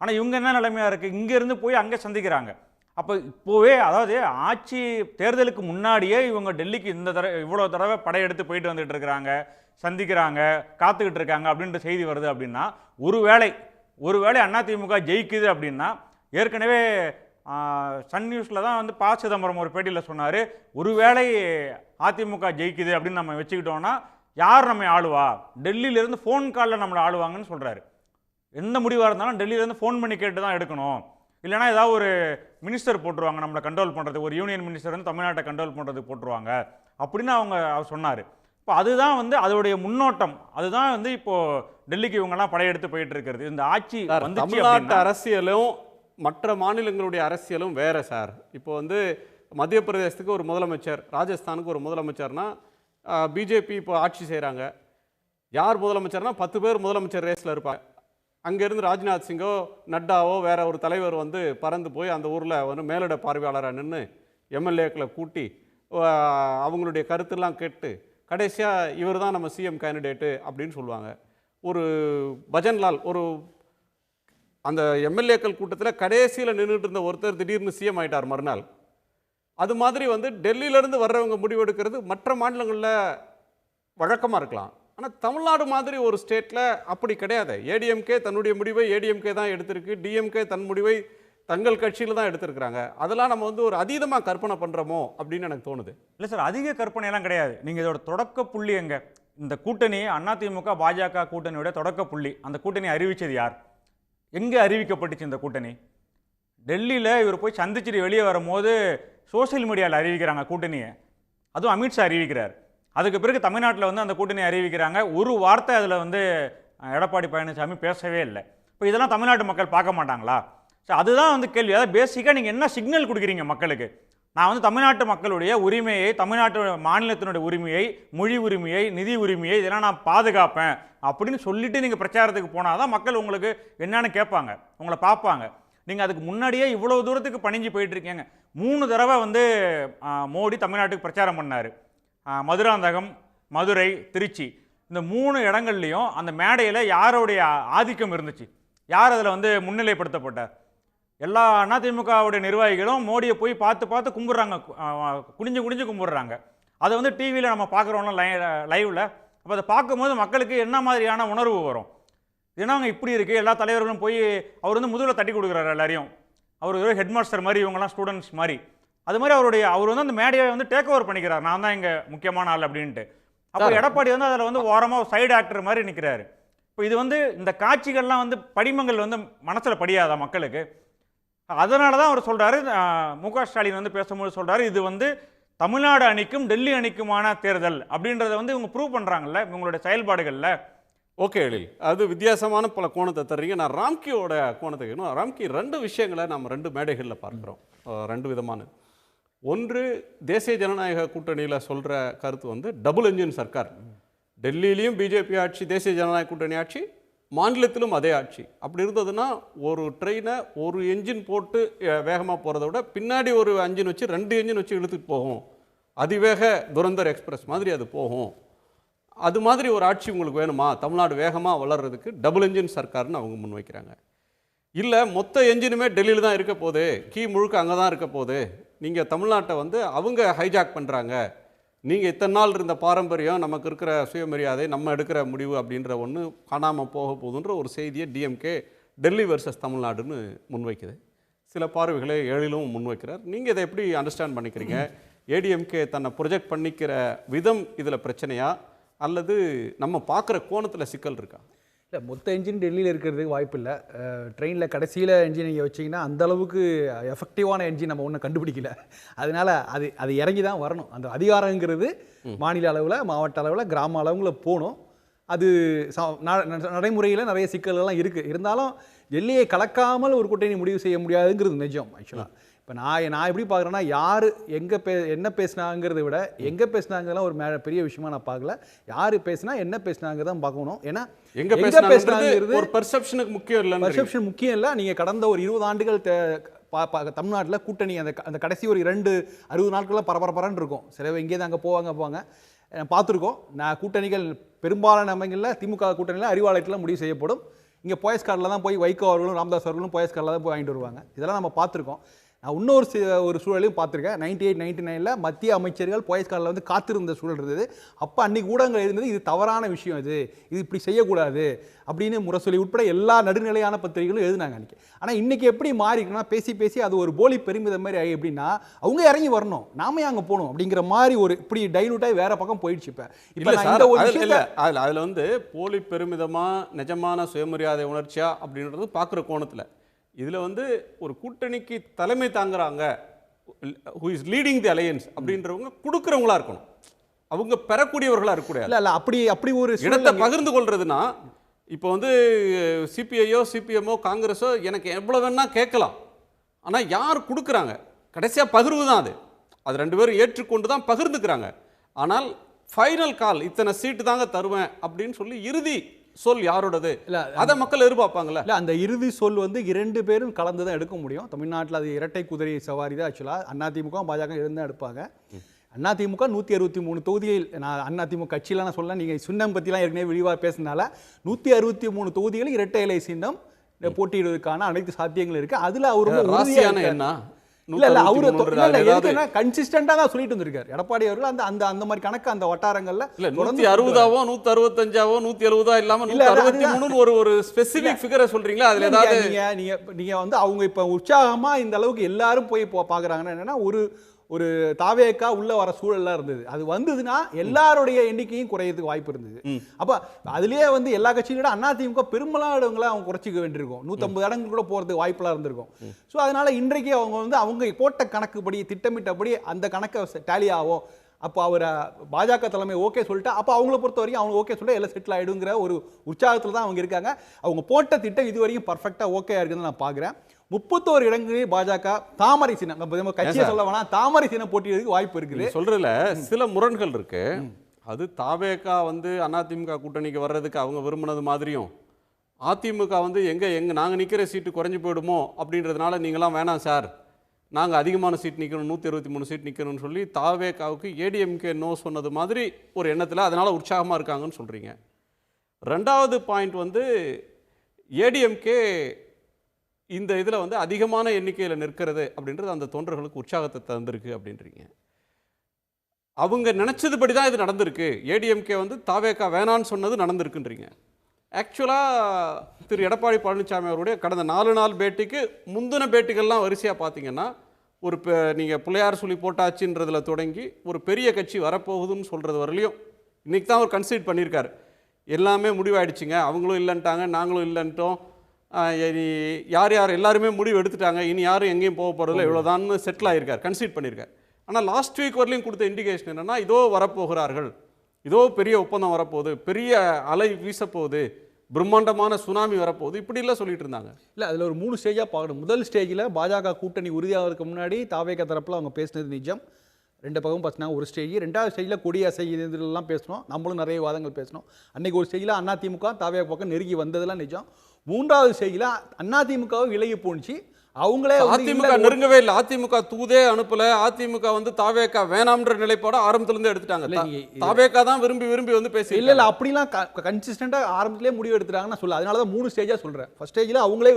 ஆனால் இவங்க என்ன நிலைமையாக இருக்குது, இங்கேருந்து போய் அங்கே சந்திக்கிறாங்க. அப்போ இப்போவே, அதாவது ஆட்சி தேர்தலுக்கு முன்னாடியே இவங்க டெல்லிக்கு இவ்வளோ தடவை படையெடுத்து போயிட்டு வந்துட்டு இருக்கிறாங்க, சந்திக்கிறாங்க, காத்துக்கிட்டு இருக்காங்க அப்படின்ற செய்தி வருது. அப்படின்னா ஒருவேளை அதிமுக ஜெயிக்குது அப்படின்னா, ஏற்கனவே சன் நியூஸில் தான் வந்து ப. சிதம்பரம் ஒரு பேட்டியில் சொன்னார், ஒருவேளை அதிமுக ஜெயிக்குது அப்படின்னு நம்ம வச்சுக்கிட்டோன்னா யார் நம்ம ஆளுவா, டெல்லியிலேருந்து ஃபோன் காலில் நம்மளை ஆளுவாங்கன்னு சொல்கிறாரு. எந்த முடிவாக இருந்தாலும் டெல்லியிலேருந்து ஃபோன் பண்ணி கேட்டு தான் எடுக்கணும், இல்லைனா ஏதாவது ஒரு மினிஸ்டர் போட்டுருவாங்க நம்மளை கண்ட்ரோல் பண்ணுறது, ஒரு யூனியன் மினிஸ்டர் வந்து தமிழ்நாட்டை கண்ட்ரோல் பண்ணுறதுக்கு போட்டுருவாங்க அப்படின்னு அவர் சொன்னார். இப்போ அதுதான் வந்து அதோடைய முன்னோட்டம், அதுதான் வந்து இப்போது டெல்லிக்கு இவங்கெல்லாம் படையெடுத்து போயிட்டு இருக்கிறது. இந்த ஆட்சி வந்து தமிழ்நாட்டு அரசியலும் மற்ற மாநிலங்களுடைய அரசியலும் வேற சார். இப்போ வந்து மத்திய பிரதேசத்துக்கு ஒரு முதலமைச்சர், ராஜஸ்தானுக்கு ஒரு முதலமைச்சர்னா, பிஜேபி இப்போ ஆட்சி செய்கிறாங்க, யார் முதலமைச்சர்னா 10 பேர் முதலமைச்சர் ரேஸில் இருப்பாங்க. அங்கேருந்து ராஜ்நாத் சிங்கோ நட்டாவோ வேற ஒரு தலைவர் வந்து பறந்து போய் அந்த ஊரில் வந்து மேலிட பார்வையாளராக நின்று எம்எல்ஏக்களை கூட்டி அவங்களுடைய கருத்தெல்லாம் கேட்டு கடைசியாக இவர் தான் நம்ம சிஎம் கேண்டிடேட்டு அப்படின்னு சொல்லுவாங்க. ஒரு பஜன்லால் ஒரு அந்த எம்எல்ஏக்கள் கூட்டத்தில் கடைசியில் நின்றுட்டு இருந்த ஒருத்தர் திடீர்னு சிஎம் ஆயிட்டார் மறுநாள். அது மாதிரி வந்து டெல்லியிலேருந்து வர்றவங்க முடிவெடுக்கிறது மற்ற மாநிலங்களில் வழக்கமாக இருக்கலாம். ஆனால் தமிழ்நாடு மாதிரி ஒரு ஸ்டேட்டில் அப்படி கிடையாது. ஏடிஎம்கே தன்னுடைய முடிவை ஏடிஎம்கே தான் எடுத்திருக்கு, டிஎம்கே தன் முடிவை தங்கள் கட்சியில் தான் எடுத்திருக்கிறாங்க. அதெல்லாம் நம்ம வந்து ஒரு அதீதமாக கற்பனை பண்ணுறோமோ அப்படின்னு எனக்கு தோணுது. இல்லை சார், அதிக கற்பனையெல்லாம் கிடையாது. நீங்கள் இதோட தொடக்க புள்ளி எங்க? இந்த கூட்டணி அதிமுக பாஜக கூட்டணியோட தொடக்க புள்ளி. அந்த கூட்டணி அறிவிச்சது யார்? எங்கே அறிவிக்கப்பட்டுச்சு இந்த கூட்டணி? டெல்லியில் இவர் போய் சந்திச்சுட்டு வெளியே வரும்போது சோஷியல் மீடியாவில் அறிவிக்கிறாங்க கூட்டணியை. அதுவும் அமித்ஷா அறிவிக்கிறார். அதுக்கு பிறகு தமிழ்நாட்டில் வந்து அந்த கூட்டணியை அறிவிக்கிறாங்க. ஒரு வார்த்தை அதில் வந்து எடப்பாடி பழனிசாமி பேசவே இல்லை. இப்போ இதெல்லாம் தமிழ்நாட்டு மக்கள் பார்க்க மாட்டாங்களா? ஸோ அதுதான் வந்து கேள்வி. அதாவது பேசிக்காக நீங்கள் என்ன சிக்னல் கொடுக்குறீங்க மக்களுக்கு? நான் வந்து தமிழ்நாட்டு மக்களுடைய உரிமையை, தமிழ்நாட்டு மாநிலத்தினுடைய உரிமையை, மொழி உரிமையை, நிதி உரிமையை இதெல்லாம் நான் பாதுகாப்பேன் அப்படின்னு சொல்லிட்டு நீங்கள் பிரச்சாரத்துக்கு போனால் தான் மக்கள் உங்களுக்கு என்னன்னு கேட்பாங்க, உங்களை பார்ப்பாங்க. நீங்கள் அதுக்கு முன்னாடியே இவ்வளோ தூரத்துக்கு பணிஞ்சு போயிட்டுருக்கீங்க. 3 தடவை வந்து மோடி தமிழ்நாட்டுக்கு பிரச்சாரம் பண்ணார். மதுராந்தகம், மதுரை, திருச்சி, இந்த 3 இடங்கள்லையும் அந்த மேடையில் யாருடைய ஆதிக்கம் இருந்துச்சு? யார் அதில் வந்து முன்னிலைப்படுத்தப்பட்டார்? எல்லா அதிமுகவுடைய நிர்வாகிகளும் மோடியை போய் பார்த்து கும்பிட்றாங்க, குனிஞ்சு கும்பிட்றாங்க. அதை வந்து டிவியில் நம்ம பார்க்குறோம்ல லைவில். அப்போ அதை பார்க்கும்போது மக்களுக்கு என்ன மாதிரியான உணர்வு வரும்? ஏன்னா அவங்க இப்படி இருக்குது, எல்லா தலைவர்களும் போய் அவர் வந்து முதுகில் தட்டி கொடுக்குறாரு எல்லாரையும். அவர் ஹெட் மாஸ்டர் மாதிரி, இவங்கெல்லாம் ஸ்டூடெண்ட்ஸ் மாதிரி. அது மாதிரி அவர் வந்து அந்த மேடையை வந்து டேக் ஓவர் பண்ணிக்கிறார், நான் தான் இங்கே முக்கியமான ஆள் அப்படின்ட்டு. அப்போ எடப்பாடி வந்து அதில் வந்து ஓரமாக சைடு ஆக்டர் மாதிரி நிற்கிறாரு. இப்போ இது வந்து இந்த காட்சிகள்லாம் வந்து படிமங்கள் வந்து மனசில் படியாதா மக்களுக்கு? அதனால தான் அவர் சொல்கிறாரு, மு.க. ஸ்டாலின் வந்து பேசும்போது சொல்கிறாரு, இது வந்து தமிழ்நாடு அணிக்கும் டெல்லி அணிக்குமான தேர்தல் அப்படின்றத வந்து இவங்க ப்ரூவ் பண்ணுறாங்கல்ல இவங்களுடைய செயல்பாடுகளில். ஓகே எழில், அது வித்தியாசமான பல கோணத்தை தர்றீங்க. நான் ராம்கியோட கோணத்தை கேட்கணும். ராம்கி, 2 விஷயங்களை நம்ம 2 மேடைகளில் பார்க்குறோம், 2 விதமான. ஒன்று, தேசிய ஜனநாயக கூட்டணியில் சொல்கிற கருத்து வந்து டபுள் என்ஜின் சர்க்கார். டெல்லியிலையும் பிஜேபி ஆட்சி, தேசிய ஜனநாயக கூட்டணி ஆட்சி, மாநிலத்திலும் அதே ஆட்சி. அப்படி இருந்ததுன்னா ஒரு ட்ரெயினை ஒரு என்ஜின் போட்டு வேகமாக போகிறத விட பின்னாடி ஒரு என்ஜின் வச்சு 2 என்ஜின் வச்சு இழுத்துட்டு போகும். அதிவேக துரந்தர் எக்ஸ்பிரஸ் மாதிரி அது போகும். அது மாதிரி ஒரு ஆட்சி உங்களுக்கு வேணுமா? தமிழ்நாடு வேகமாக வளர்கிறதுக்கு டபுள் என்ஜின் சர்க்கார்னு அவங்க முன்வைக்கிறாங்க. இல்லை, மொத்த என்ஜினுமே டெல்லியில் தான் இருக்க போகுது, கீ முழுக்க அங்கே தான் இருக்க போகுது, நீங்கள் தமிழ்நாட்டை வந்து அவங்க ஹைஜாக் பண்ணுறாங்க, நீங்கள் இத்தனை நாள் இருந்த பாரம்பரியம், நமக்கு இருக்கிற சுயமரியாதை, நம்ம எடுக்கிற முடிவு அப்படின்ற ஒன்று காணாமல் போக போகுதுன்ற ஒரு செய்தியை டிஎம்கே டெல்லி வர்சஸ் தமிழ்நாடுன்னு முன்வைக்குது. சில பார்வைகளை எழிலும் முன்வைக்கிறார். நீங்கள் இதை எப்படி அண்டர்ஸ்டாண்ட் பண்ணிக்கிறீங்க? ஏடிஎம்கே தன்னை ப்ரொஜெக்ட் பண்ணிக்கிற விதம் இதில் பிரச்சனையா, அல்லது நம்ம பார்க்குற கோணத்தில் சிக்கல் இருக்கா? இல்லை, மொத்த என்ஜின் டெல்லியில் இருக்கிறதுக்கு வாய்ப்பு இல்லை. ட்ரெயினில் கடைசியில் என்ஜின் நீங்கள் வச்சிங்கன்னா அந்தளவுக்கு எஃபெக்டிவான என்ஜின் நம்ம ஒன்றும் கண்டுபிடிக்கல. அதனால் அது இறங்கி தான் வரணும். அந்த அதிகாரங்கிறது மாநில அளவில், மாவட்ட அளவில், கிராம அளவுல போகணும். அது நடைமுறையில் நிறைய சிக்கல்கள்லாம் இருக்குது. இருந்தாலும் டெல்லியை கலக்காமல் ஒரு கூட்டணி முடிவு செய்ய முடியாதுங்கிறது நிஜம். ஆக்சுவலாக இப்போ நான் எப்படி பார்க்குறேன்னா, யார் எங்கே என்ன பேசினாங்கிறத விட எங்கே பேசினாங்கலாம் ஒரு பெரிய விஷயமா நான் பார்க்கல. யார் பேசினா என்ன பேசினாங்க தான் பார்க்கணும். ஏன்னா எங்கே பேசினாங்கிறது ஒரு பெர்செப்ஷனுக்கு முக்கியம் இல்லை. பெர்செப்ஷன் முக்கியம் இல்லை. நீங்கள் கடந்த ஒரு 20 ஆண்டுகள் தமிழ்நாட்டில் கூட்டணி அந்த கடைசி ஒரு 60 நாட்கள்லாம் பரபரன்னு இருக்கும். சிலவு இங்கே தான் அங்கே போவாங்க பார்த்துருக்கோம். கூட்டணிகள் பெரும்பாலான அமைகளில் திமுக கூட்டணியில் அறிவாலயத்தில் முடிவு செய்யப்படும். இங்கே போயஸ் கார்டில் தான் போய் வைகோ அவர்களும் ராமதாஸ் அவர்களும் போயஸ் கார்டில் தான் போய் வாங்கிட்டு வருவாங்க. இதெல்லாம் நம்ம பார்த்துருக்கோம். நான் இன்னொரு சூழலையும் பார்த்துருக்கேன். 98, 99 மத்திய அமைச்சர்கள் போயஸ் கார்டில் வந்து காத்திருந்த சூழல் இருந்தது. அப்போ அன்றைக்கி ஊடகங்கள் இருந்தது, இது தவறான விஷயம், இது இப்படி செய்யக்கூடாது அப்படின்னு முரசொலி உட்பட எல்லா நடுநிலையான பத்திரிகைகளும் எழுதினாங்க அன்றைக்கி. ஆனால் இன்றைக்கி எப்படி மாறிக்குன்னா, பேசி அது ஒரு போலி பெருமிதம் மாதிரி ஆகி எப்படின்னா, அவங்க இறங்கி வரணும், நாம அங்கே போகணும் அப்படிங்கிற மாதிரி ஒரு இப்படி டைலூட்டாகி வேற பக்கம் போயிடுச்சு. இப்போ அதில் வந்து போலி பெருமிதமா நிஜமான சுயமரியாதை உணர்ச்சியா அப்படின்றது பார்க்குற கோணத்தில், இதில் வந்து ஒரு கூட்டணிக்கு தலைமை தாங்குறாங்க, who is leading the alliance அப்படின்றவங்க கொடுக்குறவங்களா இருக்கணும், அவங்க பெறக்கூடியவர்களாக இருக்கக்கூடாது. இல்லை அப்படி ஒரு இடத்தை பகிர்ந்து கொள்றதுன்னா, இப்போ வந்து சிபிஐயோ சிபிஎம்மோ காங்கிரஸோ எனக்கு எவ்வளோ வேணா கேட்கலாம், ஆனால் யார் கொடுக்குறாங்க? கடைசியாக பகிர்வு தான் அது 2 பேரும் ஏற்றுக்கொண்டு தான் பகிர்ந்துக்கிறாங்க. ஆனால் ஃபைனல் கால் இத்தனை சீட்டு தாங்க தருவேன் அப்படின்னு சொல்லி இறுதி சொல் யாரோடது? இல்லை, அதை மக்கள் எதிர்பார்ப்பாங்களே. இல்லை, அந்த இறுதி சொல் வந்து 2 பேரும் கலந்து தான் எடுக்க முடியும். தமிழ்நாட்டில் அது இரட்டை குதிரை சவாரி தான். ஆக்சுவலாக அதிமுக பாஜக இருந்து தான் எடுப்பாங்க. அதிமுக 163 தொகுதிகள், நான் அதிமுக கட்சியெலாம் நான் சொல்லலாம், நீங்கள் சின்னம் பற்றிலாம் ஏற்கனவே விரிவாக பேசுனால 163 தொகுதிகள் இரட்டை இலை சின்னம் போட்டியிடுவதற்கான அனைத்து சாத்தியங்களும் இருக்குது. அதில் அவர் ரொம்ப ராசியான என்ன இல்ல அவரு கன்சிஸ்டண்டா தான் சொல்லிட்டு வந்திருக்காரு எடப்பாடி அவர்கள். அந்த மாதிரி கணக்கு அந்த வட்டாரங்கள்ல இல்ல 160ஆவோ 165ஆவோ 170 இல்லாம 163 ஒரு ஸ்பெசிபிக் ஃபிகரை சொல்றீங்களா? அதுல ஏதாவது நீங்க வந்து அவங்க இப்ப உற்சாகமா இந்த அளவுக்கு எல்லாரும் போய் பாக்குறாங்கன்னா என்னன்னா ஒரு தாவேக்கா உள்ள வர சூழல்லாம் இருந்தது. அது வந்ததுன்னா எல்லாருடைய எண்ணிக்கையும் குறையதுக்கு வாய்ப்பு இருந்தது. அப்ப அதுலயே வந்து எல்லா கட்சியோட அதிமுக பெரும்பாலான இடங்களை அவங்க குறைச்சிக்க வேண்டியிருக்கும். 150 இடங்கள் கூட போறதுக்கு வாய்ப்பெல்லாம் இருந்திருக்கும். ஸோ அதனால இன்றைக்கு அவங்க போட்ட கணக்குப்படி திட்டமிட்டபடி அந்த கணக்கை டேலி ஆகும். அப்போ அவர் பாஜக தலைமை ஓகே சொல்லிட்டு அப்போ அவங்கள பொறுத்த வரைக்கும் அவங்க ஓகே சொல்லிட்டு எல்லாம் செட்டில் ஆகிடுங்கிற ஒரு உற்சாகத்தில் தான் அவங்க இருக்காங்க. அவங்க போட்ட திட்டம் இது வரைக்கும் பர்ஃபெக்டாக ஓகே இருக்குதுன்னு நான் பார்க்குறேன். 31 இடங்களில் பாஜக தாமரை சின்னம், நம்ம கட்சியை சொல்ல வேணாம், தாமரை சின்னம் போட்டியிடுறதுக்கு வாய்ப்பு இருக்குது. சொல்றதுல சில முரண்கள் இருக்கு. அது தாவேக்கா வந்து அதிமுக கூட்டணிக்கு வர்றதுக்கு அவங்க விரும்பினது மாதிரியும், அதிமுக வந்து எங்க நாங்கள் நிற்கிற சீட்டு குறைஞ்சி போயிடுமோ அப்படின்றதுனால நீங்களாம் வேணாம் சார், நாங்கள் அதிகமான சீட் நிற்கணும், 123 சீட் நிற்கணும்னு சொல்லி தாவேக்காவுக்கு ஏடிஎம்கே நோ சொன்னது மாதிரி ஒரு எண்ணத்தில் அதனால் உற்சாகமாக இருக்காங்கன்னு சொல்கிறீங்க. ரெண்டாவது பாயிண்ட் வந்து ஏடிஎம்கே இந்த இதில் வந்து அதிகமான எண்ணிக்கையில் நிற்கிறது அப்படின்றது அந்த தொண்டர்களுக்கு உற்சாகத்தை தந்திருக்கு அப்படின்றீங்க. அவங்க நினச்சதுபடி தான் இது நடந்திருக்கு. ஏடிஎம்கே வந்து தாவேக்கா வேணான்னு சொன்னது நடந்திருக்குன்றீங்க. ஆக்சுவலாக திரு எடப்பாடி பழனிசாமி அவருடைய கடந்த 4 நாள் பேட்டிக்கு முந்தின பேட்டிகள்லாம் வரிசையாக பார்த்தீங்கன்னா ஒரு நீங்கள் பிள்ளையார் சொல்லி போட்டாச்சுன்றதில் தொடங்கி ஒரு பெரிய கட்சி வரப்போகுதுன்னு சொல்கிறது வரலையும் இன்றைக்கி தான் அவர் கன்சிடர் பண்ணியிருக்காரு. எல்லாமே முடிவாயிடுச்சுங்க, அவங்களும் இல்லைன்ட்டாங்க, நாங்களும் இல்லைன்ட்டோம், யார் எல்லாருமே முடிவு எடுத்துட்டாங்க, இனி யாரும் எங்கேயும் போக போகிறதில்ல, இவ்வளோதான்னு செட்டில் ஆகியிருக்கார், கன்சிடர் பண்ணியிருக்கார். ஆனால் லாஸ்ட் வீக் வரலையும் கொடுத்த இண்டிகேஷன் என்னென்னா இதோ வரப்போகிறார்கள், இதோ பெரிய ஒப்பந்தம் வரப்போகுது, பெரிய அலை வீசப்போகுது, பிரம்மாண்டமான சுனாமி வரப்போகுது, இப்படிலாம் சொல்லிட்டு இருந்தாங்க. இல்லை அதில் ஒரு 3 ஸ்டேஜாக பார்க்கணும். முதல் ஸ்டேஜில் பாஜக கூட்டணி உறுதியாகிறதுக்கு முன்னாடி தாவேக்கா தரப்பில் அவங்க பேசினது நிஜம், 2 பக்கம் பார்த்தீங்கன்னா ஒரு ஸ்டேஜ். 2வது ஸ்டேஜில் கொடியாசை இதெல்லாம் பேசணும், நம்மளும் நிறைய வாதங்கள் பேசணும். அன்றைக்கி ஒரு ஸ்டேஜில் அதிமுக தாவேக்கா பக்கம் நெருங்கி வந்ததெல்லாம் நிஜம். 3வது ஸ்டேஜில் அதிமுகவை விலகி போணுச்சு, அவங்களே அதிமுக நெருங்கவே இல்லை, அதிமுக தூதே அனுப்பல, அதிமுக வந்து தாவேக்கா வேணாம்ன்ற நிலைப்பாட ஆரம்பத்துல இருந்து எடுத்துட்டாங்க. தாவேக்கா தான் விரும்பி வந்து பேசி இல்ல அப்படிலாம் கன்சிஸ்டண்டா ஆரம்பத்திலே முடிவு எடுத்துட்டாங்கன்னு சொல்ல. அதனால தான் 3 ஸ்டேஜா சொல்றேன். ஃபர்ஸ்ட் ஸ்டேஜ்ல அவங்களே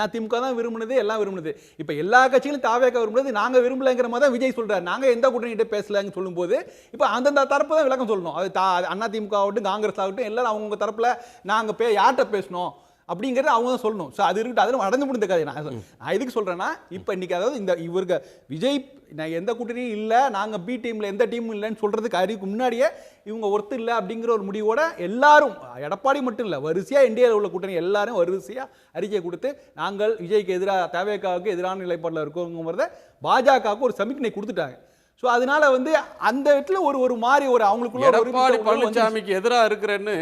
அதிமுக தான் விரும்புனது, எல்லாம் விரும்புனது. இப்போ எல்லா கட்சிகளும் தாவேக்கா விரும்புனது, நாங்க விரும்பலங்கிற மாதிரி தான் விஜய் சொல்றாரு. நாங்க எந்த கூட்டணிகிட்ட பேசலன்னு சொல்லும்போது இப்போ அந்தந்த தரப்பு தான் விளக்கம் சொல்லணும். அது அதிமுக ஆகட்டும் காங்கிரஸ் ஆகட்டும் எல்லாரும் அவங்க தரப்புல நாங்க யார்கிட்ட பேசணும் அப்படிங்கிறது அவங்க தான் சொல்லணும். ஸோ அது இருக்கட்டும், அதில் நடந்து முடிந்த கதை. நான் எதுக்கு சொல்கிறேன்னா இப்போ இன்றைக்கி அதாவது இந்த இவருக்கு விஜய் நான் எந்த கூட்டணியும் இல்லை, நாங்கள் பி டீமில் எந்த டீமும் இல்லைன்னு சொல்கிறதுக்கு அறிவுக்கு முன்னாடியே இவங்க ஒருத்தர் இல்லை அப்படிங்கிற ஒரு முடிவோட எல்லாரும், எடப்பாடி மட்டும் இல்லை, வரிசையாக இந்தியாவில் உள்ள கூட்டணி எல்லாரும் வரிசையாக அறிக்கை கொடுத்து நாங்கள் விஜய்க்கு எதிராக தாவேக்காவுக்கு எதிரான நிலைப்பாட்டில் இருக்கோங்கிறத பாஜகவுக்கு ஒரு சமிக்ஞை கொடுத்துட்டாங்க. ஸோ அதனால வந்து அந்த இடத்துல ஒரு மாதிரி ஒரு அவங்களுக்குள்ள எடப்பாடி பழனிசாமிக்கு எதிராக இருக்கிறேன்னு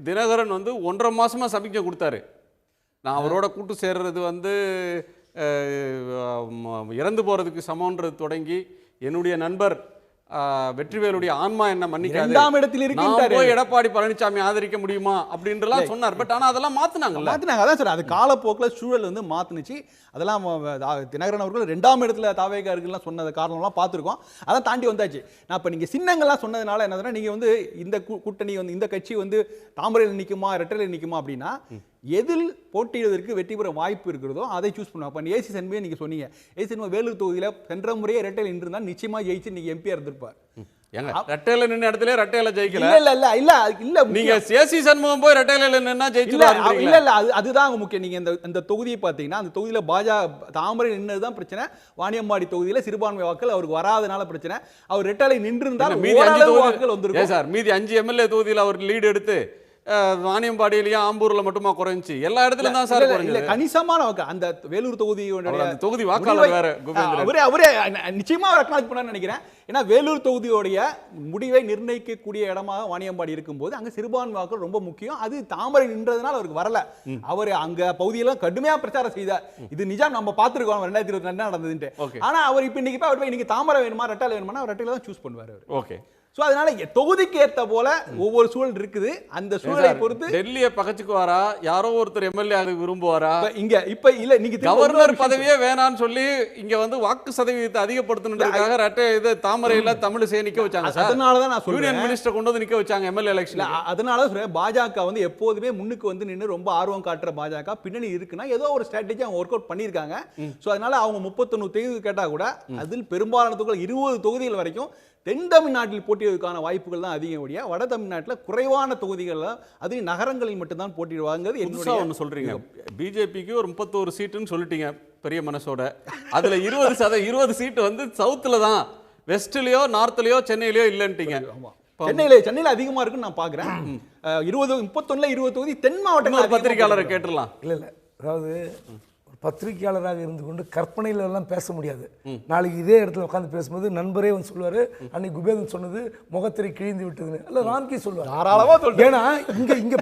தினகரன் வந்து 1.5 மாசமா சமிக்ஞை கொடுத்தாரு. நான் அவரோட கூட்டு சேர்றது வந்து இறந்து போறதுக்கு சமம்ன்றது தொடங்கி என்னுடைய நண்பர் வெற்றிவேலுடைய ஆன்மா என்ன மன்னிக்காது, 2ஆம் இடத்தில் இருக்கின்றார், போய் எடப்பாடி பழனிசாமி ஆதரிக்க முடியுமா அப்படின்றலாம் சொன்னார். பட் ஆனால் அதெல்லாம் மாற்றினாங்க. அதான் சார், அது காலப்போக்கில் சூழல் வந்து மாற்றினுச்சு. அதெல்லாம் தினகரன் அவர்கள் 2ஆம் இடத்துல தாவேக்கா இருக்குலாம் சொன்னது காரணம்லாம் பார்த்துருக்கோம். அதான் தாண்டி வந்தாச்சு. நான் இப்போ நீங்கள் சின்னங்கள்லாம் சொன்னதுனால என்னதுன்னா, நீங்கள் வந்து இந்த கூட்டணி வந்து இந்த கட்சி வந்து தாமரையில் நிற்குமா இரட்டையில் நிற்குமா அப்படின்னா எதில் போட்டியிடுவதற்கு வெற்றி பெற வாய்ப்பு இருக்கிறதோ அதை சூஸ் பண்ணுவோம். அப்போ ஏசி சண்முகை நீங்கள் சொன்னீங்க, ஏசி சண்முகை வேலூர் தொகுதியில் சென்ற முறையே இரட்டையில் நின்றுதான் நிச்சயமாக ஜெயிச்சு நீங்கள் எம்பியாக இருந்திருப்பார். ரெட்டையில நின்ன இடத்துல ரெட்டையில ஜெயிக்கல. இல்ல நீங்க சேசி சண்முகம் போய் ரெட்டையில நின்னா ஜெயிச்சுடுவாங்க. இல்ல அதுதான் முக்கியம். நீங்க இந்த தொகுதியை பார்த்தீங்கன்னா அந்த தொகுதியில தாமரை நின்னதுதான் பிரச்சனை. வாணியம்பாடி தொகுதியில சிறுபான்மை வாக்கள் அவருக்கு வராதனால பிரச்சனை. அவர் ரெட்டையில நின்று இருந்தால் மீதி 5 வாக்குகள் வந்திருக்கும் சார். மீதி 5 எம்எல்ஏ தொகுதியில அவர் லீடு எடுத்து வாணியம்பாடியிலையும் ஆம்பூர்ல மட்டுமா குறைஞ்சி, எல்லா இடத்துலயும் தான் சார் இல்ல கணிசமான வாக்கு. அந்த வேலூர் தொகுதி வாக்காளர் வேற அவரே நிச்சயமா ரெக்கக்னைஸ் பண்ணான்னு நினைக்கிறேன். ஏன்னா வேலூர் தொகுதியோடைய முடிவை நிர்ணயிக்கக்கூடிய இடமாக வாணியம்பாடி இருக்கும்போது அங்க சிறுபான்மை வாக்குகள் ரொம்ப முக்கியம். அது தாமரை நின்றதுனால அவருக்கு வரல. அவர் அங்க பகுதியெல்லாம் கடுமையா பிரச்சாரம் செய்தார். இது நிஜம், நம்ம பார்த்துருக்கோம் 2022 நடந்ததுன்ட்டு. ஆனா அவர் இப்ப இன்னைக்கு தாமரை வேணுமா ரெட்டையில வேணுமா ரெட்டையில தான் சூஸ் பண்ணுவார் அவர். ஓகே. ஸோ அதனால தொகுதிக்கு ஏற்ற போல ஒவ்வொரு சூழல் இருக்குது. அந்த சூழலை பொறுத்து டெல்லியை பகச்சுக்குவாரா, யாரோ ஒருத்தர் எம்எல்ஏ விரும்புவாரா? இப்ப இல்ல நீங்க கவர்னர் பதவியே வேணான்னு சொல்லி இங்க வந்து வாக்கு சதவீதத்தை அதிகப்படுத்தணுன்றதுக்காக இது தாமரையில தமிழிசையை நிக்க வச்சாங்க சார். அதனாலதான் நான் சொல்றேன், யூனியன் மினிஸ்டர் கொண்டு வந்து நிக்க வச்சாங்க எம்எல்ஏ எலெக்ஷன். அதனால பாஜக வந்து எப்போதுமே முன்னுக்கு வந்து நின்று ரொம்ப ஆர்வம் காட்டுற பாஜக பின்னணி இருக்குன்னா ஏதோ ஒரு ஸ்ட்ராட்டஜி அவங்க ஒர்க் அவுட் பண்ணியிருக்காங்க. ஸோ அதனால அவங்க 31 தொகுதி கேட்டா கூட அதில் பெரும்பாலான தொகுதிகள் 20 தொகுதிகள் வரைக்கும் தென் தமிழ்நாட்டில் போட்டியிடுவதற்கான வாய்ப்புகள் தான் அதிகப்படியா. வட தமிழ்நாட்டில் குறைவான தொகுதிகள், அது நகரங்களில் மட்டும்தான் போட்டியிடுவாங்கிறது என்னுடைய ஒன்று சொல்றீங்க. பிஜேபிக்கு ஒரு 31 சீட்டுன்னு சொல்லிட்டீங்க பெரிய மனசோட. அதுல 20 சீட்டு வந்து சவுத்துல தான், வெஸ்ட்லயோ நார்த்லயோ சென்னையிலயோ இல்லைன்ட்டீங்க. சென்னையில அதிகமா இருக்குன்னு நான் பாக்குறேன். 31 20 தொகுதி தென் மாவட்டங்கள். பத்திரிகையாளரை கேட்டுடலாம். இல்ல அதாவது பத்திரிகையாளராக இருந்து கொண்டு கற்பனையில எல்லாம் பேச முடியாது. நாளைக்கு இதே இடத்துல உட்காந்து பேசும்போது நண்பரே வந்து சொல்லுவாரு, அன்னைக்கு குபேதன் சொன்னது முகத்திரை கிழிந்து விட்டதுன்னு. அல்ல ராம்கி சொல்லுவார் தாராளமா சொல்லுங்க. ஏன்னா இங்க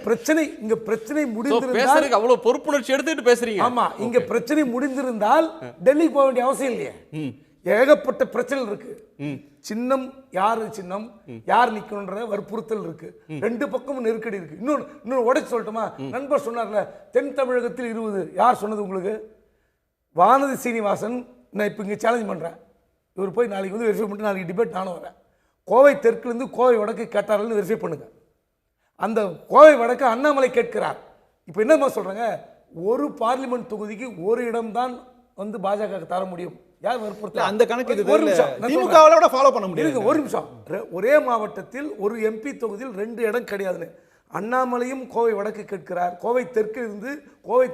பிரச்சனை முடிந்திருந்தால் அவ்வளவு பொறுப்புணர்ச்சி எடுத்துட்டு பேசுறீங்க. ஆமா, இங்க பிரச்சனை முடிந்திருந்தால் டெல்லி போக வேண்டிய அவசியம் இல்லையே. ஏகப்பட்ட பிரச்சனை இருக்கு. சின்னம் யாரு சின்னம் யார் நிக்கணும்ன்ற வற்புறுத்தல் இருக்கு. ரெண்டு பக்கமும் நெருக்கடி இருக்கு. இன்னொன்னு உடைச்சு சொல்லட்டுமா? நண்பர் சொன்னார்ல தென் தமிழகத்தில் 20. யார் சொன்னது உங்களுக்கு? வானதி சீனிவாசன். நான் இப்போ இங்கே சேலஞ்ச் பண்ணுறேன், இவர் போய் நாளைக்கு வந்து வெரிஃபை பண்ணிட்டு நாளைக்கு டிபேட் நானும் வரேன். கோவை தெற்குலேருந்து கோவை வடக்கு கேட்டார்கள்னு வெரிஃபை பண்ணுங்க. அந்த கோவை வடக்கு அண்ணாமலை கேட்கிறார். இப்போ என்னமா சொல்கிறாங்க, ஒரு பார்லிமெண்ட் தொகுதிக்கு ஒரு இடம்தான் வந்து பாஜக தர முடியும். யார் வற்புறுத்தல? அந்த கணக்கு திமுகவோட ஃபாலோ பண்ண முடியும். ஒரு நிமிஷம், ஒரே மாவட்டத்தில் ஒரு எம்பி தொகுதியில் 2 இடம் கிடையாதுன்னு அண்ணாமலையும் கோவை வடக்கு கேட்கிறார். கோவை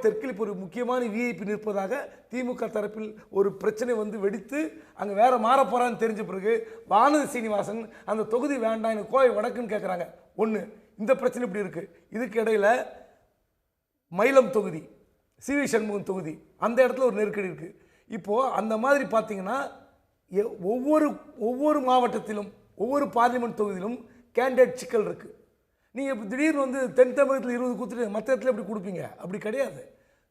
தெற்கில் இப்போ ஒரு முக்கியமான விஐபி நிற்பதாக திமுக தரப்பில் ஒரு பிரச்சனை வந்து வெடித்து அங்கே வேற மாற போறான்னு தெரிஞ்ச பிறகு வானதி சீனிவாசன் அந்த தொகுதி வேண்டாம் எனக்கு கோவை வடக்குன்னு கேட்குறாங்க. ஒன்று இந்த பிரச்சனை இப்படி இருக்கு. இதுக்கு இடையில மயிலம் தொகுதி, சிவி சண்முகம் தொகுதி, அந்த இடத்துல ஒரு நெருக்கடி இருக்கு. இப்போ அந்த மாதிரி பார்த்தீங்கன்னா ஒவ்வொரு மாவட்டத்திலும் ஒவ்வொரு பார்லிமெண்ட் தொகுதியிலும் கேண்டிடேட் சிக்கல் இருக்கு. நீங்கள் இப்போ திடீர்னு வந்து தென் தமிழகத்தில் 20 கொடுத்துட்டு மற்ற இடத்துல எப்படி கொடுப்பீங்க? அப்படி கிடையாது.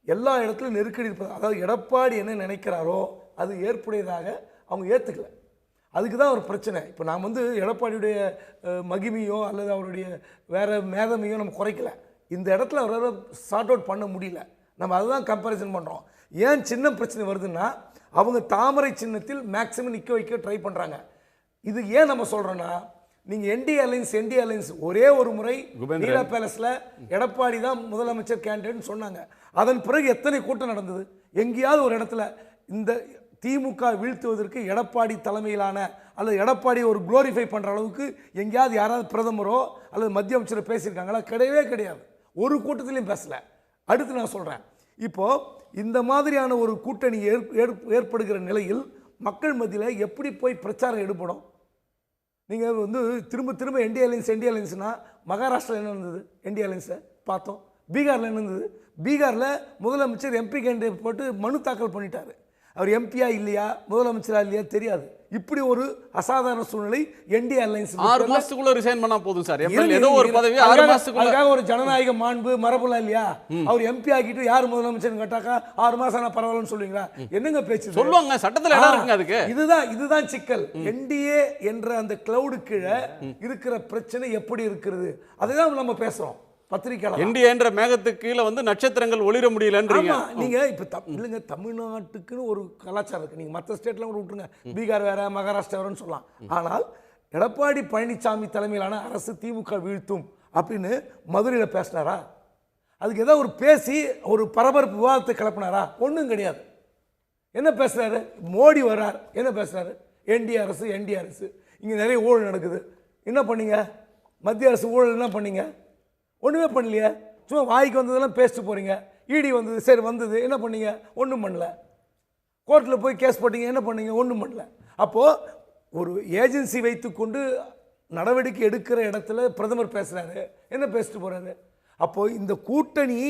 எல்லா இடத்துலையும் நெருக்கடி இருப்பது. அதாவது எடப்பாடி என்ன நினைக்கிறாரோ அது ஏற்புடையதாக அவங்க ஏற்றுக்கல. அதுக்கு தான் ஒரு பிரச்சனை. இப்போ நாம் வந்து எடப்பாடியுடைய மகிமையோ அல்லது அவருடைய வேற மேதமையோ நம்ம குறைக்கல. இந்த இடத்துல அவரால் சார்ட் அவுட் பண்ண முடியல. நம்ம அதுதான் கம்பேரிசன் பண்ணுறோம். ஏன் சின்ன பிரச்சனை வருதுன்னா அவங்க தாமரை சின்னத்தில் மேக்சிமம் நிற்க வைக்க ட்ரை பண்ணுறாங்க. இது ஏன் நம்ம சொல்கிறோன்னா, நீங்கள் என்டி அலைன்ஸ் ஒரே ஒரு முறை நீலா பேலஸில் எடப்பாடி தான் முதலமைச்சர் கேண்டிடேட்னு சொன்னாங்க. அதன் பிறகு எத்தனை கூட்டம் நடந்தது? எங்கேயாவது ஒரு இடத்துல இந்த திமுக வீழ்த்துவதற்கு எடப்பாடி தலைமையிலான அல்லது எடப்பாடியை ஒரு குளோரிஃபை பண்ணுற அளவுக்கு எங்கேயாவது யாராவது பிரதமரோ அல்லது மத்திய அமைச்சரோ பேசியிருக்காங்களா? கிடையவே கிடையாது. ஒரு கூட்டத்திலையும் பேசலை. அடுத்து நான் சொல்கிறேன், இப்போது இந்த மாதிரியான ஒரு கூட்டணி ஏற்படுகிற நிலையில் மக்கள் மத்தியில் எப்படி போய் பிரச்சாரம் எடுப்படும்? நீங்கள் வந்து திரும்ப என்டி அலைன்ஸ்னா மகாராஷ்டிரா என்ன இருந்தது? என்டி அலைன்ஸை பார்த்தோம். பீகாரில் என்ன இருந்தது? பீகாரில் முதலமைச்சர் எம்பி கேண்டிடேட் போட்டு மனு தாக்கல் பண்ணிட்டார். அவர் எம்பியா இல்லையா முதலமைச்சரா இல்லையா தெரியாது. இப்படி ஒரு அசாதாரண சூழ்நிலை என்டி அலைன்ஸ் 6 மாசத்துக்குள்ள ரிசைன் பண்ணா போதும் சார். ஏதோ ஒரு பதவி 6 மாசத்துக்குள்ள ஒரு ஜனநாயக மாண்பு மரபுலாம் இல்லையா? அவர் எம்பி ஆகிட்டு யார் முதலமைச்சர் கேட்டாக்கா 6 மாசம் நான் பரவாயில்லன்னு சொல்லுவீங்களா? என்னங்க பேச்சு சொல்லுவாங்க? சட்டத்தில் இடம் இருக்குங்க அதுக்கு. இதுதான் சிக்கல். என்டிஏ என்ற அந்த கிளவுடு கீழே இருக்கிற பிரச்சனை எப்படி இருக்கிறது அதுதான் நம்ம பேசுறோம். பத்திரிகையாளர் என்டிஏ என்ற மேகத்துக்கு கீழே வந்து நட்சத்திரங்கள் ஒளிர முடியலன்றீங்க. நீங்க இப்ப இல்லைங்க, தமிழ்நாட்டுக்குன்னு ஒரு கலாச்சாரம் இருக்கு. நீங்க மற்ற ஸ்டேட்லாம் கூட விட்டுருங்க, பீகார் வேற மகாராஷ்டிரா வேறன்னு சொல்லலாம். ஆனால் எடப்பாடி பழனிசாமி தலைமையிலான அரசு திமுக வீழ்த்தும் அப்படின்னு மதுரையில் பேசினாரா? அதுக்கு ஏதோ ஒரு பேசி ஒரு பரபரப்பு விவாதத்தை கிளப்பினாரா? ஒன்றும் கிடையாது. என்ன பேசுறாரு? மோடி வர்றார், என்ன பேசுறாரு? என்டி அரசு இங்கே நிறைய ஊழல் நடக்குது. என்ன பண்ணீங்க? மத்திய அரசு ஊழல் என்ன பண்ணீங்க? ஒன்றுமே பண்ணலையே. சும்மா வாய்க்கு வந்ததெல்லாம் பேசிட்டு போகிறீங்க. இடி வந்தது, சரி வந்தது, என்ன பண்ணீங்க? ஒன்றும் பண்ணல. கோர்ட்டில் போய் கேஸ் போட்டீங்க, என்ன பண்ணீங்க? ஒன்றும் பண்ணல. அப்போது ஒரு ஏஜென்சி வைத்துக்கொண்டு நடவடிக்கை எடுக்கிற இடத்துல பிரதமர் பேசுகிறாரு, என்ன பேசிட்டு போகிறாரு? அப்போது இந்த கூட்டணி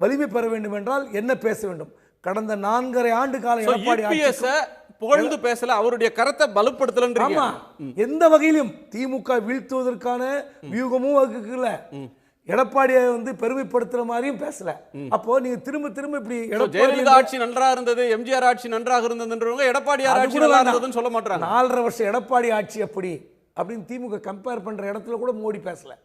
வலிமை பெற வேண்டும் என்றால் என்ன பேச வேண்டும்? கடந்த 4.5 ஆண்டு கால எடப்பாடி புகழ்ந்து பேசல, அவருடைய கரத்தை பலப்படுத்தலன்றீங்க. எந்த வகையிலும் திமுக வீழ்த்துவதற்கான வியூகமும் வகுக்கல, எடப்பாடியை வந்து பெருமைப்படுத்துற மாதிரியும் பேசல. அப்போ நீங்க திரும்ப இப்படி ஜெயலலிதா ஆட்சி நன்றாக இருந்தது, எம்ஜிஆர் ஆட்சி நன்றாக இருந்ததுன்றவங்க எடப்பாடி ஆட்சி நல்லா இருந்ததுன்னு சொல்ல மாட்டாங்க. 4.5 வருஷம் எடப்பாடி ஆட்சி எப்படி அப்படின்னு திமுக கம்பேர் பண்ணுற இடத்துல கூட மோடி பேசலை.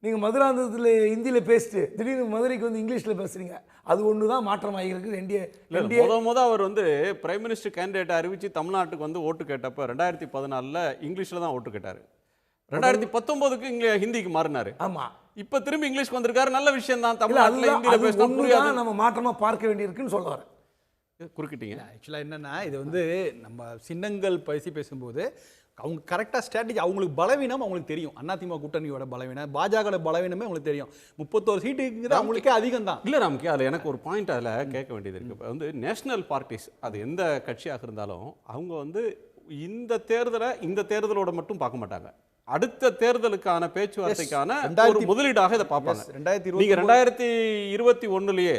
நீங்கள் மதுராந்தகத்தில் ஹிந்தியில் பேசிட்டு திடீர்னு மதுரைக்கு வந்து இங்கிலீஷில் பேசுகிறீங்க. அது ஒன்று தான் மாற்றமாக இருக்குது. என்டிஏ அவர் வந்து பிரைம் மினிஸ்டர் கேண்டிடேட் அறிவித்து தமிழ்நாட்டுக்கு வந்து ஓட்டு கேட்டப்போ 2014 இங்கிலீஷில் தான் ஓட்டு கேட்டார். 2019க்கு ஹிந்திக்கு மாறினாரு. ஆமாம், இப்போ திரும்பி இங்கிலீஷ்க்கு வந்திருக்காரு. நல்ல விஷயம் தான். தமிழ்நாட்டில் ஹிந்தியில் பேசினா புரியாது. நம்ம மாற்றமாக பார்க்க வேண்டியிருக்குன்னு சொல்ல வரேன். குறுக்கிட்டீங்க. ஆக்சுவலாக என்னென்னா, இது வந்து நம்ம சின்னங்கள் பேசும்போது அவங்க கரெக்டாக ஸ்ட்ராட்டஜி, அவங்களுக்கு பலவீனம் அவங்களுக்கு தெரியும். அதிமுக கூட்டணியோட பலவீனம், பாஜக பலவீனமே அவங்களுக்கு தெரியும். 31 சீட்டுங்கிறது அவங்களுக்கே அதிகம் தான். இல்லை ராம்கி, அதில் எனக்கு ஒரு பாயிண்ட் அதில் கேட்க வேண்டியது இருக்குது. இப்போ வந்து நேஷனல் பார்ட்டிஸ், அது எந்த கட்சியாக இருந்தாலும் அவங்க வந்து இந்த தேர்தலோட மட்டும் பார்க்க மாட்டாங்க. அடுத்த தேர்தலுக்கான பேச்சுவார்த்தைக்கான ஒரு முதலீடாக இதை பார்ப்பாங்க. நீங்க 2021லயே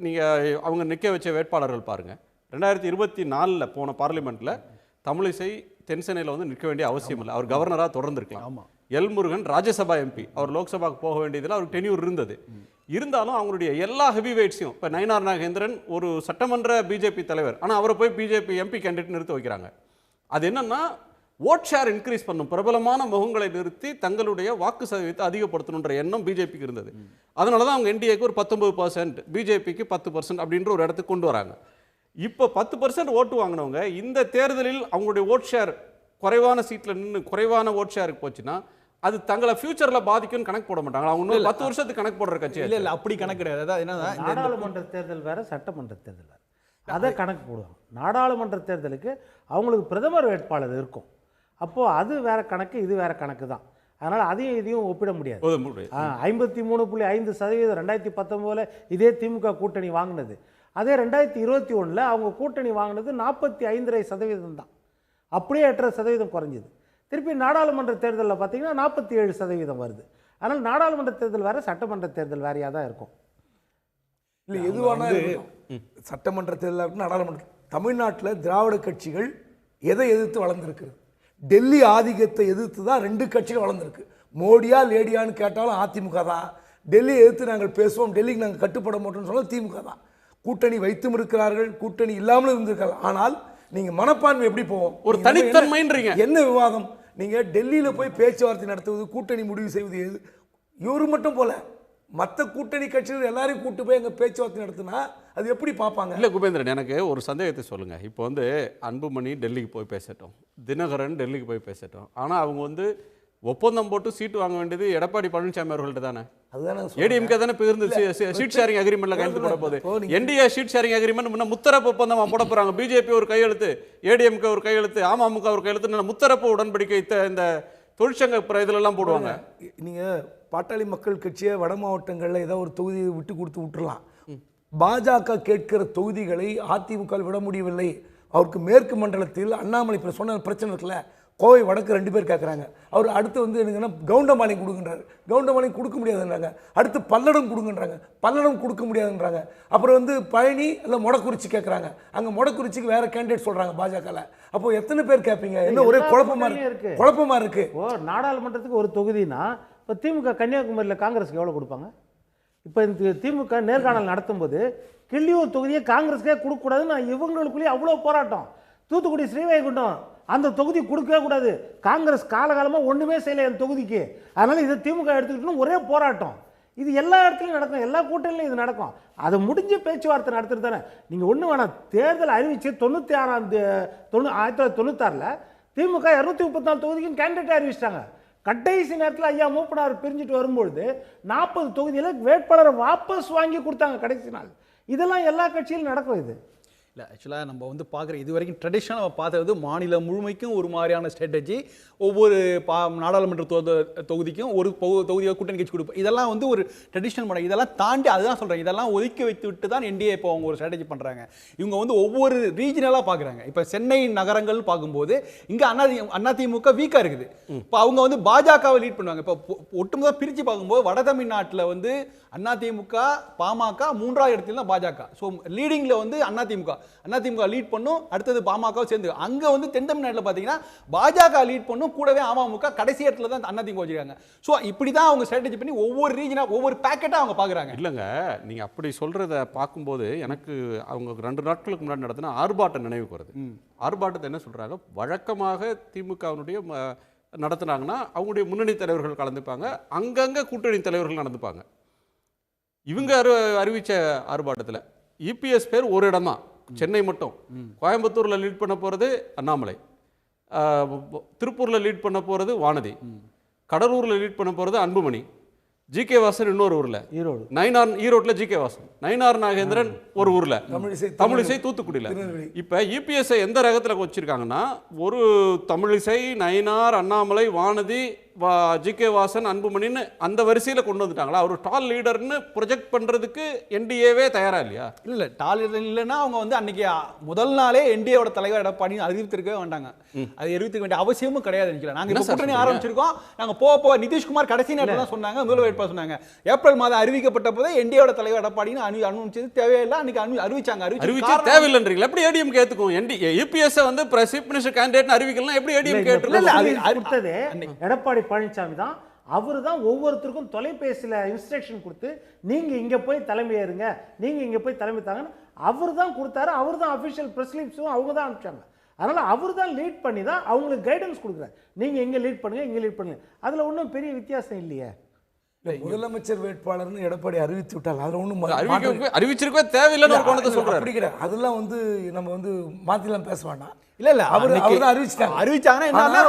நீங்க அவங்க நிக்க வச்ச வேட்பாளர்கள் பாருங்க. 2024 போன பார்லிமெண்ட்ல தமிழிசை தென்சென்னையில் வந்து நிற்க வேண்டிய அவசியம் இல்லை. அவர் கவர்னராக தொடர்ந்துருக்கலாம். எல் முருகன் ராஜ்யசபா எம்பி, அவர் லோக்சபாக்கு போக வேண்டியதில் அவருக்கு டென்யூர் இருந்தது. இருந்தாலும் அவங்களுடைய எல்லா ஹெவி வெயிட்ஸையும், இப்போ நயினார் நாகேந்திரன் ஒரு சட்டமன்ற பிஜேபி தலைவர், ஆனால் அவரை போய் பிஜேபி எம்பி கேண்டிடேட் நிறுத்த வைக்கிறாங்க. அது என்னன்னா ஓட் ஷேர் இன்க்ரீஸ் பண்ணும், பிரபலமான முகங்களை நிறுத்தி தங்களுடைய வாக்கு சதவீதத்தை அதிகப்படுத்தணுன்ற எண்ணம் பிஜேபிக்கு இருந்தது. அதனால தான் அவங்க என்டிஏக்கு ஒரு 19%, பிஜேபிக்கு 10% அப்படின்ற ஒரு இடத்துக்கு கொண்டு வராங்க. இப்போ 10% ஓட்டு வாங்கினவங்க இந்த தேர்தலில் அவங்களுடைய ஓட் ஷேர் குறைவான சீட்டில் நின்று குறைவான ஓட் ஷேருக்கு போச்சுன்னா அது தங்களை ஃபியூச்சரில் பாதிக்கும்னு கணக்கு போட மாட்டாங்க. அவங்க 10 வருஷத்துக்கு கணக்கு போடுற கட்சி இல்லை அப்படி கணக்கு கிடையாது. அதாவது என்னன்னா, நாடாளுமன்ற தேர்தல் வேறு, சட்டமன்ற தேர்தல் வேறு, அதை கணக்கு போடுவாங்க. நாடாளுமன்ற தேர்தலுக்கு அவங்களுக்கு பிரதமர் வேட்பாளர் இருக்கும். அப்போது அது வேறு கணக்கு, இது வேறு கணக்கு தான். அதனால் அதையும் இதையும் ஒப்பிட முடியாது. 53.5% 2019 இதே திமுக கூட்டணி வாங்கினது. அதே 2021 அவங்க கூட்டணி வாங்கினது 45.5% தான். அப்படியே 8% குறைஞ்சிது. திருப்பி நாடாளுமன்ற தேர்தலில் பார்த்தீங்கன்னா 47% வருது. அதனால் நாடாளுமன்ற தேர்தல் வேறு, சட்டமன்ற தேர்தல் வேறையாக தான் இருக்கும். இல்லை எதுவான சட்டமன்ற தேர்தல், நாடாளுமன்ற, தமிழ்நாட்டில் திராவிட கட்சிகள் எதை எதிர்த்து வளர்ந்துருக்குது? டெல்லி ஆதிக்கத்தை எதிர்த்து தான் 2 கட்சிகள் வளர்ந்துருக்கு. மோடியா லேடியான்னு கேட்டாலும் அதிமுக தான். டெல்லியை எதிர்த்து நாங்கள் பேசுவோம், டெல்லிக்கு நாங்கள் கட்டுப்பட மாட்டோம்னு சொன்னால் திமுக தான். கூட்டணி வைத்தும் இருக்கிறார்கள், கூட்டணி இல்லாமலும் இருந்திருக்கார்கள். ஆனால் நீங்கள் மனப்பான்மை எப்படி போவோம்? ஒரு தனித்தன்மைன்றீங்க. என்ன விவாதம்? நீங்கள் டெல்லியில் போய் பேச்சுவார்த்தை நடத்துவது, கூட்டணி முடிவு செய்வது எது? இவரு மட்டும் போல மற்ற கூட்டணி கட்சிகள் எல்லாரையும் கூட்டு போய் அங்கே பேச்சுவார்த்தை நடத்தினா அது எப்படி பார்ப்பாங்க? இல்லை குபேந்திரன், எனக்கு ஒரு சந்தேகத்தை சொல்லுங்கள். இப்போ வந்து அன்புமணி டெல்லிக்கு போய் பேசட்டும், தினகரன் டெல்லிக்கு போய் பேசட்டும், ஆனால் அவங்க வந்து ஒப்பந்தம் போட்டு சீட்டு வாங்க வேண்டியது எடப்பாடி பழனிசாமி அவர்கள்ட்ட தானே. ஏடிஎம்கே தானே இருந்து சீட் ஷேரிங் அக்ரிமெண்ட்ல கையெழுத்து போட போகுது. என்டிஏ சீட் ஷேரிங் அக்ரிமெண்ட் முன்ன முத்தரப்பு ஒப்பந்தமா போட போறாங்க. பிஜேபி ஒரு கையெழுத்து, ஏடிஎம்கே ஒரு கையெழுத்து, அமமுக ஒரு கையெழுத்து, முத்தரப்பு உடன்படிக்கை இந்த தொழிற்சங்க இதெல்லாம் போடுவாங்க. நீங்க பாட்டாளி மக்கள் கட்சியை வட மாவட்டங்களில் ஏதோ ஒரு தொகுதியை விட்டு கொடுத்து விட்டுறலாம். பாஜக கேட்கிற தொகுதிகளை அதிமுக விட முடியவில்லை. அவருக்கு மேற்கு மண்டலத்தில் அண்ணாமலை சொன்ன பிரச்சனை இருக்குல்ல, கோவை வடக்கு 2 பேர் கேட்குறாங்க. அவர் அடுத்து வந்து என்னங்கன்னா கவுண்டமாலை கொடுக்குன்றாரு, கவுண்டமாலை கொடுக்க முடியாதுன்றாங்க. அடுத்து பல்லடம் கொடுங்கன்றாங்க, பல்லடம் கொடுக்க முடியாதுன்றாங்க. அப்புறம் வந்து பழனி இல்லை மொடக்குறிச்சி கேட்குறாங்க, அங்கே மொடக்குறிச்சிக்கு வேற கேண்டிடேட் சொல்கிறாங்க பாஜகவில். அப்போ எத்தனை பேர் கேட்பீங்க? என்ன ஒரே குழப்பமா இருக்கு. நாடாளுமன்றத்துக்கு ஒரு தொகுதினா இப்போ திமுக கன்னியாகுமரியில் காங்கிரஸுக்கு எவ்வளோ கொடுப்பாங்க? இப்போ இந்த திமுக நேர்காணல் நடத்தும்போது கிள்ளியூர் தொகுதியை காங்கிரஸுக்கே கொடுக்கக்கூடாதுன்னு இவங்களுக்குள்ளேயே அவ்வளோ போராட்டம். தூத்துக்குடி ஸ்ரீவைகுண்டம் அந்த தொகுதி கொடுக்கவே கூடாது, காங்கிரஸ் காலகாலமாக ஒன்றுமே செய்யலை என் தொகுதிக்கு, அதனால் இதை திமுக எடுத்துக்கிட்டோன்னு ஒரே போராட்டம். இது எல்லா இடத்துலையும் நடக்கும், எல்லா கூட்டணிலையும் இது நடக்கும். அதை முடிஞ்ச பேச்சுவார்த்தை நடத்துறது தானே. நீங்கள் ஒன்றும் வேணாம், தேர்தல் அறிவித்து 1996 திமுக 234 தொகுதிக்கும் கேண்டிடேட் அறிவிச்சிட்டாங்க. கடைசி நேரத்தில் ஐயா மூப்பனார் பிரிஞ்சுட்டு வரும்பொழுது 40 தொகுதியில் வேட்பாளரை வாபஸ் வாங்கி கொடுத்தாங்க கடைசி நாள். இதெல்லாம் எல்லா கட்சியிலும் நடக்கும். இது இல்லை ஆக்சுவலாக நம்ம வந்து பார்க்குற இது வரைக்கும் ட்ரெடிஷ்னலாக நம்ம பார்த்தது மாநிலம் முழுமைக்கும் ஒரு மாதிரியான ஸ்ட்ராட்டஜி, ஒவ்வொரு நாடாளுமன்ற தொகுதிக்கும் ஒரு தொகுதியாக கூட்டணி கட்சி கொடுப்போம். இதெல்லாம் வந்து ஒரு ட்ரெடிஷ்னல் முறை. இதெல்லாம் தாண்டி அதுதான் சொல்கிறேன், இதெல்லாம் ஒதுக்கி வைத்து விட்டு தான் என்டிஏ இப்போ அவங்க ஒரு ஸ்ட்ராட்டஜி பண்ணுறாங்க. இவங்க வந்து ஒவ்வொரு ரீஜனலாக பார்க்குறாங்க. இப்போ சென்னை நகரங்கள் பார்க்கும்போது இங்கே அதிமுக வீக்காக இருக்குது. இப்போ அவங்க வந்து பாஜகவை லீட் பண்ணுவாங்க. இப்போ ஒட்டுமொத்தமாக பிரித்து பார்க்கும்போது வட தமிழ்நாட்டில் வந்து அதிமுக பாமக 3ஆவது இடத்துல தான் பாஜக. ஸோ லீடிங்கில் வந்து அதிமுக லீட் பண்ணும், அடுத்தது பாமக சேர்ந்து. அங்கே வந்து தென் தமிழ்நாட்டில் பார்த்தீங்கன்னா பாஜக லீட் பண்ணும், கூடவே அமமுக கடைசி இடத்துல தான் அதிமுக வச்சிருக்காங்க. ஸோ இப்படி தான் அவங்க ஸ்ட்ராட்டஜி பண்ணி ஒவ்வொரு ரீஜனாக ஒவ்வொரு பேக்கெட்டாக அவங்க பார்க்குறாங்க. இல்லைங்க, நீங்கள் அப்படி சொல்கிறத பார்க்கும்போது எனக்கு அவங்க 2 நாட்களுக்கு முன்னாடி நடத்தின ஆர்ப்பாட்டம் நினைவுக்கு வருது. ஆர்ப்பாட்டத்தை என்ன சொல்கிறாங்க, வழக்கமாக திமுகவினுடைய நடத்துனாங்கன்னா அவங்களுடைய முன்னணி தலைவர்கள் கலந்துப்பாங்க, அங்கங்கே கூட்டணி தலைவர்கள் நடந்துப்பாங்க. இவங்க அறிவித்த ஆர்ப்பாட்டத்தில் இபிஎஸ் பேர் ஒரு இடம் தான், சென்னை மட்டும். கோயம்புத்தூரில் லீட் பண்ண போகிறது அண்ணாமலை, திருப்பூரில் லீட் பண்ண போகிறது வானதி, கடலூரில் லீட் பண்ண போகிறது அன்புமணி, ஜிகே வாசன் இன்னொரு ஊரில், ஈரோட்டில் ஜிகே வாசன், நயினார் நாகேந்திரன் ஒரு ஊரில், தமிழிசை தூத்துக்குடியில். இப்போ இபிஎஸ்ஐ எந்த ரகத்தில் வச்சுருக்காங்கன்னா, ஒரு தமிழிசை, நயினார், அண்ணாமலை, வானதி, ஜிகே வாசன், அன்புமணின்னு அந்த வரிசையில் கொண்டு வந்துட்டாங்களா? அவர் டால் லீடர்னு ப்ரொஜெக்ட் பண்ணுறதுக்கு என்டிஏவே தயாராக இல்லையா? இல்லை, டால் லீடர் இல்லைன்னா அவங்க வந்து அன்னைக்கு முதல் நாளே என்டிஏவோட தலைவர் எடப்பாடி அறிவித்திருக்கவே வேண்டாங்க. அது அறிவித்திருக்க வேண்டிய அவசியமும் கிடையாது. நினைக்கல நாங்கள் இப்போ கூட்டணி ஆரம்பிச்சிருக்கோம், நாங்கள் போக நிதிஷ்குமார் கடைசி நேரத்தில் தான் சொன்னாங்க, முதல் வேட்பாளர் சொன்னாங்க. ஏப்ரல் மாதம் அறிவிக்கப்பட்ட போதே என்டிஏவோட தலைவர் எடப்பாடின்னு அனுப்பிச்சது தேவையில்லை. அன்னைக்கு அறிவிச்ச தேவையில்லைன்றீங்களா? எப்படி ஏடிஎம் கேத்துக்கும்? யூபிஎஸ் வந்து சீஃப் மினிஸ்டர் கேண்டிடேட் அறிவிக்கலாம், எப்படி ஏடிஎம் கேட்டு எடப்பாடி பழனிசாமி தான், அவர் தான் ஒவ்வொருத்தருக்கும் தொலைபேசியில் இன்ஸ்ட்ரக்ஷன் கொடுத்து நீங்க இங்க போய் தலைமை ஏறுங்க, நீங்க இங்க போய் தலைமை தாங்கன்னு அவர் தான் கொடுத்தாரு. அவர் தான் அஃபிஷியல் பிரஸ் ரிலீஸும் அவங்க தான் அனுப்பிச்சாங்க. அதனால அவர் தான் லீட் பண்ணி தான் அவங்களுக்கு கைடன்ஸ் கொடுக்குறாரு. நீங்க எங்க லீட் பண்ணுங்க, இங்க லீட் பண்ணுங்க. அதுல ஒன்றும் பெரிய வித்தியாசம் இல்லையே. முதலமைச்சர் வேட்பாளர்னு எடப்பாடி அறிவித்து விட்டால் அதில் ஒன்றும் அறிவிச்சிருக்கவே தேவையில்லைன்னு ஒரு கோணத்தை சொல்றாரு. அப்படி கிடையாது. அதெல்லாம் வந்து நம்ம வந்து மாத்திலாம் பேச வேண்டாம். இல்ல அவர் தான் அறிவிச்சாங்கன்னா என்ன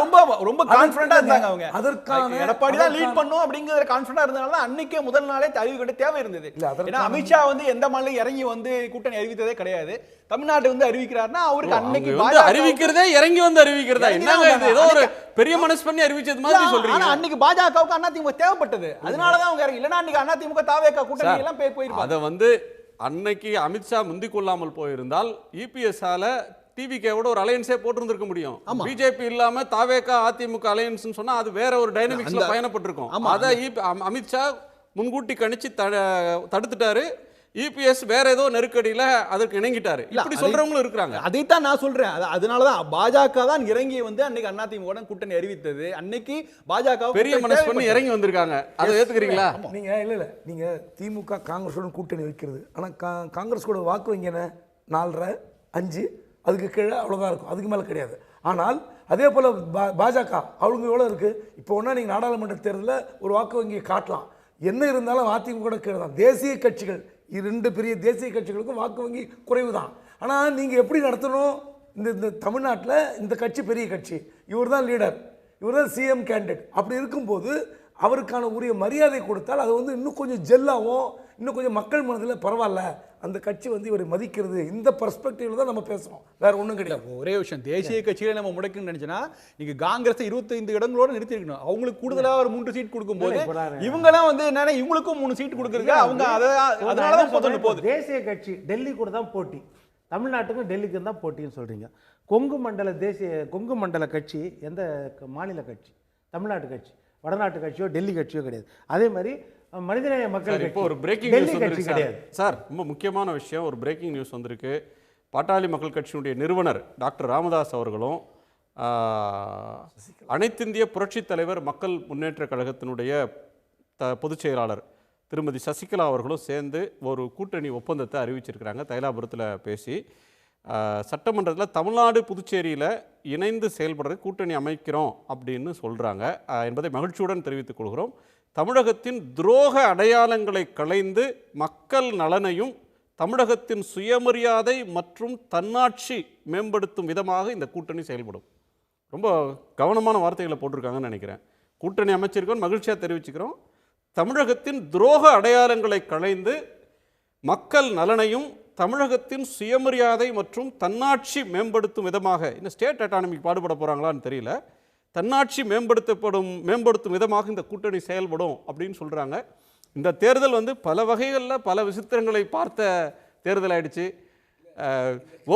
ரொம்ப கான்ஃபிடண்டா இருந்தாங்க அவங்க. அதற்கான எடப்பாடி தான் லீட் பண்ணும் அப்படிங்கிற கான்ஃபிடண்டா இருந்தனால அன்னைக்கே முதல் நாளே அறிவிக்க தேவை இருந்தது. ஏன்னா அமித்ஷா வந்து எந்த மாநிலம் இறங்கி வந்து கூட்டணி அறிவித்ததே கிடையாது. தமிழ்நாடு வந்து அறிவிக்கிறாருன்னா அவருக்கு அன்னைக்கு அறிவிக்கிறதே இறங்கி வந்து அறிவிக்கிறதா என்னங்க இது? ஏதோ ஒரு பெரிய மனசு பண்ணி அறிவிச்சது மாதிரி சொல்றீங்க. ஆனா அன்னைக்கு பாஜகவுக்கு அதிமுக தேவைப்பட்டது, அதனால தான் அவங்க இறங்கி. இல்லைன்னா அன்னைக்கு அதிமுக தாவேக கூட்டணி எல்லாம் போயிருப்பாங்க. அதை வந்து அன்னைக்கு அமித்ஷா முந்திக் கொள்ளாமல் போயிருந்தால் இபிஎஸ்ஆல டிவிகேவோட ஒரு அலையன்ஸே போட்டிருந்திருக்க முடியும். பிஜேபி இல்லாம தாவேகா அதிமுக அலையன்ஸ் சொன்னா அது வேற ஒரு டைனமிக்ஸ்ல பயணப்பட்டிருக்கும். அதை அமித்ஷா முன்கூட்டி கணிச்சு தடுத்துட்டாரு. இபிஎஸ் வேற ஏதோ நெருக்கடியில அதற்கு இணங்கிட்டாரு. இப்படி சொல்றவங்களும் இருக்காங்க. அதைத்தான் நான் சொல்றேன். அதனாலதான் பாஜக தான் இறங்கி வந்து அன்னைக்கு அதிமுக கூட்டணி அறிவித்தது. அன்னைக்கு பாஜக பெரிய மனசு பண்ணி இறங்கி வந்திருக்காங்க. அதை ஏத்துக்கிறீங்களா? நீங்க இல்ல நீங்க திமுக காங்கிரஸோட கூட்டணி வைக்கிறது, ஆனா காங்கிரஸ் கூட வாக்கு வங்கி 4.5 5 அதுக்கு கீழே அவ்வளோதான் இருக்கும், அதுக்கு மேலே கிடையாது. ஆனால் அதே போல் பாஜக அவங்க எவ்வளோ இருக்குது? இப்போ ஒன்றா நீங்கள் நாடாளுமன்ற தேர்தலில் ஒரு வாக்கு வங்கியை காட்டலாம், என்ன இருந்தாலும் அதிமுக கீழே தான். தேசிய கட்சிகள் 2 பெரிய தேசிய கட்சிகளுக்கும் வாக்கு வங்கி குறைவு தான். ஆனால் நீங்கள் எப்படி நடத்தணும்? இந்த தமிழ்நாட்டில் இந்த கட்சி பெரிய கட்சி, இவர் தான் லீடர், இவர் தான் சிஎம் கேண்டிடேட். அப்படி இருக்கும்போது அவருக்கான உரிய மரியாதை கொடுத்தால் அது வந்து இன்னும் கொஞ்சம் ஜெல்லாகவும், இன்னும் கொஞ்சம் மக்கள் மனதில் பரவாயில்ல, அந்த கட்சி வந்து இவரை மதிக்கிறது. இந்த பர்ஸ்பெக்டிவ்ல தான் நம்ம பேசுறோம், வேற ஒன்றும் கிடையாது. ஒரே விஷயம், தேசிய கட்சியில நம்ம முடக்குன்னு நினைச்சோன்னா நீங்க காங்கிரஸ் 25 இடங்களோட நிறுத்தி இருக்கணும். அவங்களுக்கு கூடுதலாக ஒரு 3 சீட் கொடுக்கும் போது இவங்கெல்லாம் வந்து என்னன்னா இவங்களுக்கும் 3 சீட் கொடுக்குறீங்க. அவங்க அதனாலதான் போகுது. தேசிய கட்சி டெல்லி கூட தான் போட்டி, தமிழ்நாட்டுக்கும் டெல்லிக்கும் தான் போட்டின்னு சொல்றீங்க. கொங்கு மண்டல கட்சி எந்த மாநில கட்சி? தமிழ்நாட்டு கட்சி, வடநாட்டு கட்சியோ டெல்லி கட்சியோ கிடையாது. அதே மாதிரி மனிதநேய மக்கள் இப்போ ஒரு பிரேக்கிங் நியூஸ் வந்திருக்கு சார். ரொம்ப முக்கியமான விஷயம், ஒரு பிரேக்கிங் நியூஸ் வந்திருக்கு. பாட்டாளி மக்கள் கட்சியினுடைய நிறுவனர் டாக்டர் ராமதாஸ் அவர்களும் அனைத்திந்திய புரட்சித் தலைவர் மக்கள் முன்னேற்ற கழகத்தினுடைய பொதுச் செயலாளர் திருமதி சசிகலா அவர்களும் சேர்ந்து ஒரு கூட்டணி ஒப்பந்தத்தை அறிவிச்சிருக்கிறாங்க. தைலாபுரத்தில் பேசி சட்டமன்றத்தில் தமிழ்நாடு புதுச்சேரியில் இணைந்து செயல்படுறது கூட்டணி அமைக்கிறோம் அப்படின்னு சொல்கிறாங்க என்பதை மகிழ்ச்சியுடன் தெரிவித்துக் கொள்கிறோம். தமிழகத்தின் துரோக அடையாளங்களை களைந்து மக்கள் நலனையும் தமிழகத்தின் சுயமரியாதை மற்றும் தன்னாட்சி மேம்படுத்தும் விதமாக இந்த கூட்டணி செயல்படும். ரொம்ப கவனமான வார்த்தைகளை போட்டிருக்காங்கன்னு நினைக்கிறேன். கூட்டணி அமைச்சிருக்கோம், மகிழ்ச்சியாக தெரிவிச்சுக்கிறோம். தமிழகத்தின் துரோக அடையாளங்களை களைந்து மக்கள் நலனையும் தமிழகத்தின் சுயமரியாதை மற்றும் தன்னாட்சி மேம்படுத்தும் விதமாக, இந்த ஸ்டேட் அட்டானமிக்கு பாடுபட போகிறாங்களான்னு தெரியல, தன்னாட்சி மேம்படுத்தும் விதமாக இந்த கூட்டணி செயல்படும் அப்படின்னு சொல்கிறாங்க. இந்த தேர்தல் வந்து பல வகைகளில் பல விசித்திரங்களை பார்த்த தேர்தல் ஆயிடுச்சு.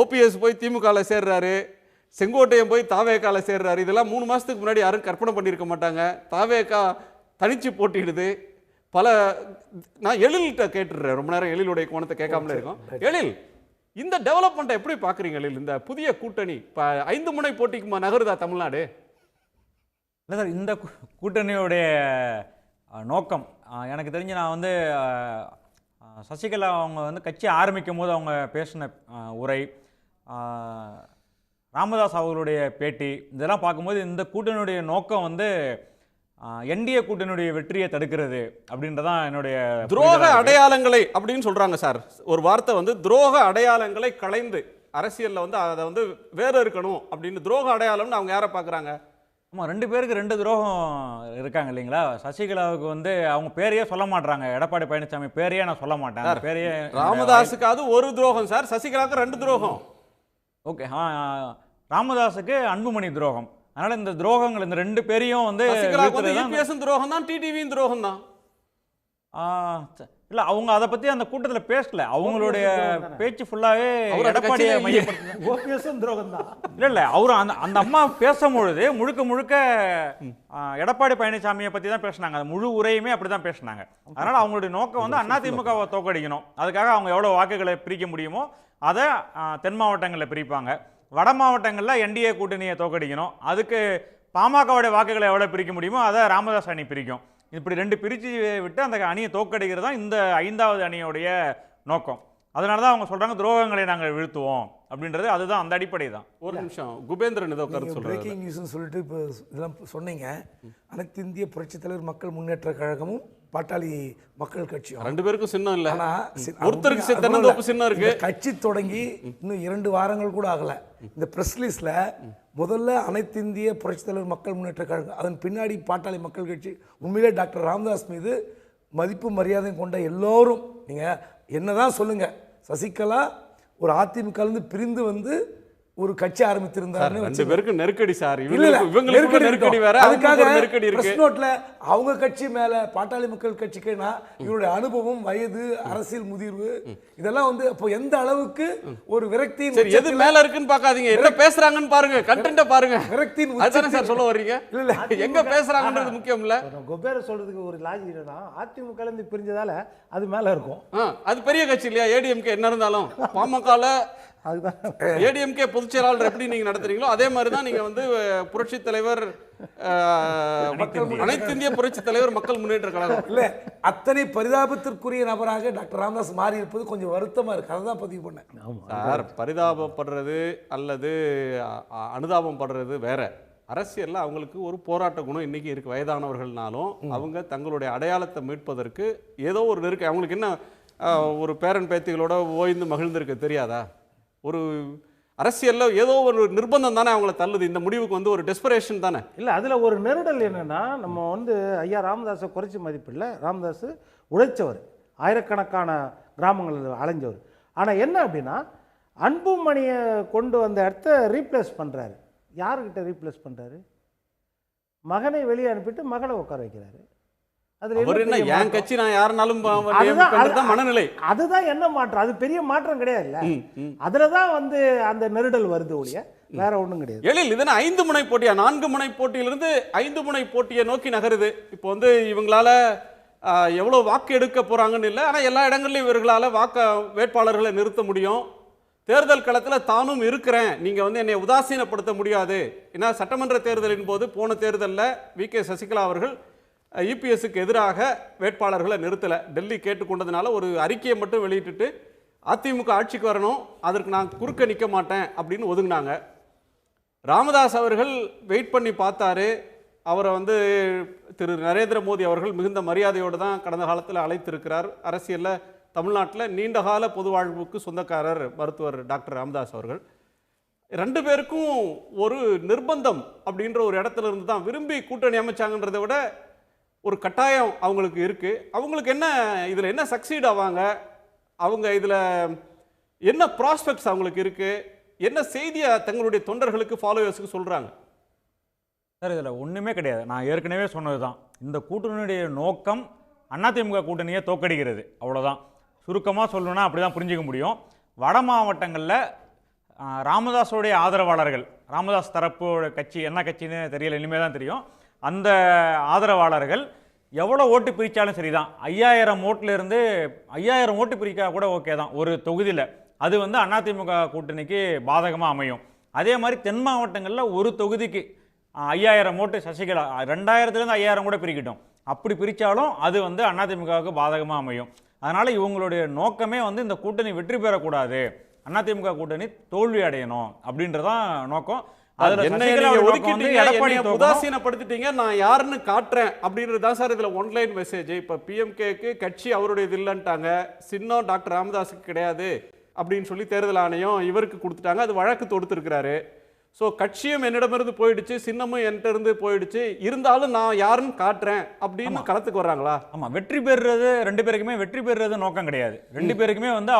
ஓபிஎஸ் போய் திமுகவில் சேர்றாரு, செங்கோட்டையன் போய் தாவேகாவில் சேர்றாரு. இதெல்லாம் 3 மாதத்துக்கு முன்னாடி யாரும் கற்பனை பண்ணியிருக்க மாட்டாங்க. தாவேகா தனிச்சு போட்டிடுது. நான் எழில்கிட்ட கேட்டுடுறேன், ரொம்ப நேரம் எழிலுடைய கோணத்தை கேட்காமலே இருக்கும். எழில், இந்த டெவலப்மெண்ட்டை எப்படி பார்க்குறீங்க எழில்? இந்த புதிய கூட்டணி இப்போ 5 முனை போட்டிக்குமா நகருதா தமிழ்நாடு? இல்லை சார், இந்த கூட்டணியுடைய நோக்கம் எனக்கு தெரிஞ்சு, நான் வந்து சசிகலா அவங்க வந்து கட்சி ஆரம்பிக்கும் போது அவங்க பேசின உரை, ராமதாஸ் அவர்களுடைய பேட்டி இதெல்லாம் பார்க்கும்போது இந்த கூட்டணியுடைய நோக்கம் வந்து என்டிஏ கூட்டணியுடைய வெற்றியை தடுக்கிறது அப்படின்றதான் என்னுடைய துரோக அடையாளங்களை அப்படின்னு சொல்றாங்க சார். ஒரு வார்த்தை வந்து துரோக அடையாளங்களை களைந்து அரசியல்ல வந்து அதை வந்து வேற இருக்கணும் அப்படின்னு துரோக அடையாளம்னு அவங்க யாரை பார்க்குறாங்க? ஆமாம், 2 பேருக்கு 2 துரோகம் இருக்காங்க இல்லைங்களா? சசிகலாவுக்கு வந்து அவங்க பேரையே சொல்ல மாட்டாங்க. எடப்பாடி பழனிசாமி பேரையே நான் சொல்ல மாட்டேன். அந்த பேரையே ராமதாஸுக்கு அது ஒரு துரோகம் சார், சசிகலாவுக்கு 2 துரோகம். ஓகே, ராமதாஸுக்கு அன்புமணி துரோகம். அதனால இந்த துரோகங்கள் இந்த 2 பேரையும் வந்து துரோகம் தான், டிடிவியும் துரோகம் தான். இல்ல அவங்க அதை பத்தி அந்த கூட்டத்துல பேசல. அவங்களுடைய பேச்சு ஃபுல்லாவே எடப்பாடியை மையப்படுத்தி துரோகம் தான். இல்ல அவரு அந்த அம்மா பேசும்பொழுது முழுக்க முழுக்க எடப்பாடி பழனிசாமியை பத்தி தான் பேசினாங்க. அந்த முழு உரையுமே அப்படிதான் பேசினாங்க. அதனால அவங்களுடைய நோக்கம் வந்து அதிமுகவை தோக்கடிக்கணும். அதுக்காக அவங்க எவ்வளவு வாக்குகளை பிரிக்க முடியுமோ அதை தென் மாவட்டங்களில் பிரிப்பாங்க. வட மாவட்டங்களில் என்டிஏ கூட்டணியை தோக்கடிக்கணும். அதுக்கு பாமகவுடைய வாக்குகளை எவ்வளோ பிரிக்க முடியுமோ அதை ராமதாஸ் அணி பிரிக்கும். இப்படி 2 பிரித்து விட்டு அந்த அணியை தோக்கடிக்கிறது தான் இந்த 5வது அணியோடைய நோக்கம். அதனால தான் அவங்க சொல்கிறாங்க துரோகங்களை நாங்கள் வீழ்த்துவோம் அப்படின்றது. அதுதான் அந்த அடிப்படை தான். ஒரு நிமிஷம், குபேந்திரன் ஏதோ கருத்து சொல்கிறாங்க. பிரேக்கிங் நியூஸ்னு சொல்லிட்டு இப்போ இதெல்லாம் சொன்னீங்க. அனைத்து இந்திய புரட்சித் தலைவர் மக்கள் முன்னேற்ற கழகமும் பாட்டாளி மக்கள் கட்சியும் 2 பேருக்கும் சின்னம் இல்லை. ஒருத்தருக்கு தென்னந்தோப்பு சின்னம் இருக்கு. கட்சி தொடங்கி இன்னும் 2 வாரங்கள் கூட ஆகல. இந்த பிரஸ் ரிலீஸ்ல முதல்ல அனைத்து இந்திய புரட்சித் தலைவர் மக்கள் முன்னேற்ற கழகம், அதன் பின்னாடி பாட்டாளி மக்கள் கட்சி. உண்மையிலே டாக்டர் ராமதாஸ் மீது மதிப்பு மரியாதையும் கொண்ட எல்லோரும், நீங்க என்னதான் சொல்லுங்க, சசிகலா ஒரு அதிமுக பிரிந்து வந்து ஒரு கட்சி ஆரம்பித்திருந்தாரு. 2 பேருக்கு நெருக்கடி சார். இவங்களுக்கு நெருக்கடி வேற, அதுக்காக நெருக்கடி இருக்கு. பிரஸ் நோட்ல அவங்க கட்சி மேல பாட்டாளி மக்கள் கட்சிக்குனா இவருடைய அனுபவம், வயது, அரசியல் முதிர்வு இதெல்லாம் வந்து அப்போ எந்த அளவுக்கு ஒரு விரக்தியின் சரி எது மேல இருக்குன்னு பார்க்காதீங்க, என்ன பேசுறாங்கன்னு பாருங்க, கண்டென்ட்ட பாருங்க. விரக்தியின் அதானே சார் சொல்ல வர்றீங்க? இல்ல எங்க பேசுறாங்கன்றது முக்கியம் இல்ல. குபேர சொல்றதுக்கு ஒரு லாஜிக் என்னன்னா, அதிமுக இருந்து பிரிஞ்சதால அது மேல இருக்கும். அது பெரிய கட்சி இல்லையா? ஏடிஎம்கே என்ன இருந்தாலும் பாமகல ஏடிஎம்கே பொதுச் செயலாளர் எப்படி நீங்க நடத்துறீங்களோ அதே மாதிரி தான் நீங்க வந்து புரட்சி தலைவர், அனைத்து இந்திய புரட்சி தலைவர் மக்கள் முன்னேற்ற கழகம். இல்ல அத்தனை பரிதாபத்திற்குரிய நபராக டாக்டர் ராமதாஸ் மாறி இருப்பது கொஞ்சம் வருத்தமா இருக்கு. அதான் பதிவு பண்ணேன் சார். பரிதாபப்படுறது அல்லது அனுதாபம் படுறது வேற. அரசியல்ல அவங்களுக்கு ஒரு போராட்ட குணம் இன்னைக்கு இருக்கு. வயதானவர்கள்னாலும் அவங்க தங்களுடைய அடையாளத்தை மீட்பதற்கு ஏதோ ஒரு நெருக்க. அவங்களுக்கு என்ன ஒரு பேரன் பேத்திகளோட ஓய்ந்து மகிழ்ந்திருக்க தெரியாதா? ஒரு அரசியல்ல ஏதோ ஒரு நிர்பந்தம் தானே அவங்கள தள்ளுது. இந்த முடிவுக்கு வந்து ஒரு டெஸ்பரேஷன் தானே. இல்லை, அதில் ஒரு நெருடல் என்னன்னா, நம்ம வந்து ஐயா ராமதாஸை குறைச்சி மதிப்பில்லை. ராமதாஸ் உழைச்சவர், ஆயிரக்கணக்கான கிராமங்களில் அலைஞ்சவர். ஆனால் என்ன அப்படின்னா, அன்புமணியை கொண்டு வந்த இடத்த ரீப்ளேஸ் பண்ணுறாரு. யாருக்கிட்ட ரீப்ளேஸ் பண்ணுறாரு? மகனை வெளியே அனுப்பிட்டு மகளை உட்கார வைக்கிறாரு. என் கட்சி நான் யாருனாலும் மனநிலை. அதுதான் என்ன மாற்றம்? அது பெரிய மாற்றம் கிடையாது. அதுலதான் வந்து அந்த நெருடல் வருது ஒழிய வேற ஒண்ணும் கிடையாது. எழில் இதன 5 முனை போட்டியா 4 முனை போட்டியிலிருந்து 5 முனை போட்டியை நோக்கி நகருது. இப்போ வந்து இவங்களால எவ்வளவு வாக்கு எடுக்க போறாங்கன்னு இல்லை, ஆனா எல்லா இடங்கள்லயும் இவர்களால வேட்பாளர்களை நிறுத்த முடியும். தேர்தல் களத்தில் தானும் இருக்கிறேன், நீங்க வந்து என்னை உதாசீனப்படுத்த முடியாது. ஏன்னா சட்டமன்ற தேர்தலின் போது போன தேர்தலில் வி.கே. சசிகலா அவர்கள் இபிஎஸ்க்கு எதிராக வேட்பாளர்களை நிறுத்தலை. டெல்லி கேட்டுக்கொண்டதுனால ஒரு அறிக்கையை மட்டும் வெளியிட்டுட்டு அதிமுக ஆட்சிக்கு வரணும், அதற்கு நான் குறுக்க நிற்க மாட்டேன் அப்படின்னு ஒதுங்கினாங்க. ராமதாஸ் அவர்கள் வெயிட் பண்ணி பார்த்தாரு. அவரை வந்து திரு நரேந்திர மோடி அவர்கள் மிகுந்த மரியாதையோடு தான் கடந்த காலத்தில் அழைத்திருக்கிறார். அரசியலில் தமிழ்நாட்டில் நீண்டகால பொது வாழ்வுக்கு சொந்தக்காரர் மருத்துவர் டாக்டர் ராமதாஸ் அவர்கள். 2 பேருக்கும் ஒரு நிர்பந்தம் அப்படின்ற ஒரு இடத்துல இருந்து தான் விரும்பி கூட்டணி அமைச்சாங்கன்றதை விட ஒரு கட்டாயம் அவங்களுக்கு இருக்கு. அவங்களுக்கு என்ன இதில் என்ன சக்சீட் ஆவாங்க, அவங்க இதில் என்ன ப்ராஸ்பெக்ட்ஸ் அவங்களுக்கு இருக்கு, என்ன செய்தியை தங்களுடைய தொண்டர்களுக்கு ஃபாலோவர்ஸுக்கு சொல்றாங்க? சார் இதில் ஒன்றுமே கிடையாது. நான் ஏற்கனவே சொன்னது தான். இந்த கூட்டணியுடைய நோக்கம் அதிமுக கூட்டணியை தோக்கடிக்கிறது, அவ்வளோதான். சுருக்கமாக சொல்லணும்னா அப்படி தான் புரிஞ்சிக்க முடியும். வட மாவட்டங்களில் ராமதாஸோடைய ஆதரவாளர்கள், ராமதாஸ் தரப்போட கட்சி என்ன கட்சின்னு தெரியல, இனிமேல் தான் தெரியும். அந்த ஆதரவாளர்கள் எவ்வளோ ஓட்டு பிரித்தாலும் சரி தான், 5000 ஓட்டிலிருந்து 5000 ஓட்டு பிரிக்கா கூட ஓகே தான் ஒரு தொகுதியில். அது வந்து அதிமுக கூட்டணிக்கு பாதகமாக அமையும். அதே மாதிரி தென் மாவட்டங்களில் ஒரு தொகுதிக்கு 5000 ஓட்டு சசிகலா 2000லேருந்து 5000 கூட பிரிக்கட்டும், அப்படி பிரித்தாலும் அது வந்து அதிமுகவுக்கு பாதகமாக அமையும். அதனால் இவங்களுடைய நோக்கமே வந்து இந்த கூட்டணி வெற்றி பெறக்கூடாது, அதிமுக கூட்டணி தோல்வி அடையணும் அப்படின்றதான் நோக்கம். என்னை ஒதுக்கிட்டீங்க, என்னைய உதாசீனப்படுத்திட்டீங்க, நான் யாருன்னு காட்டுறேன் அப்படின்றது தான் சார் இதுல ஒன்லைன் மெசேஜ். இப்ப பிஎம்கேக்கு கட்சி அவருடைய இல்லைன்ட்டாங்க, சின்னம் டாக்டர் ராமதாஸுக்கு கிடையாது அப்படின்னு சொல்லி தேர்தல் ஆணையம் இவருக்கு கொடுத்துட்டாங்க. அது வழக்கு தொடுத்திருக்கிறாரு. ஸோ கட்சியும் என்னிடமிருந்து போயிடுச்சு, சின்னமும் என்கிட்ட இருந்து போயிடுச்சு, இருந்தாலும் நான் யாருன்னு காட்டுறேன் அப்படின்னு களத்துக்கு வர்றாங்களா? ஆமா, வெற்றி பெறுறது ரெண்டு பேருக்குமே வெற்றி பெறுறது நோக்கம் கிடையாது. ரெண்டு பேருக்குமே வந்து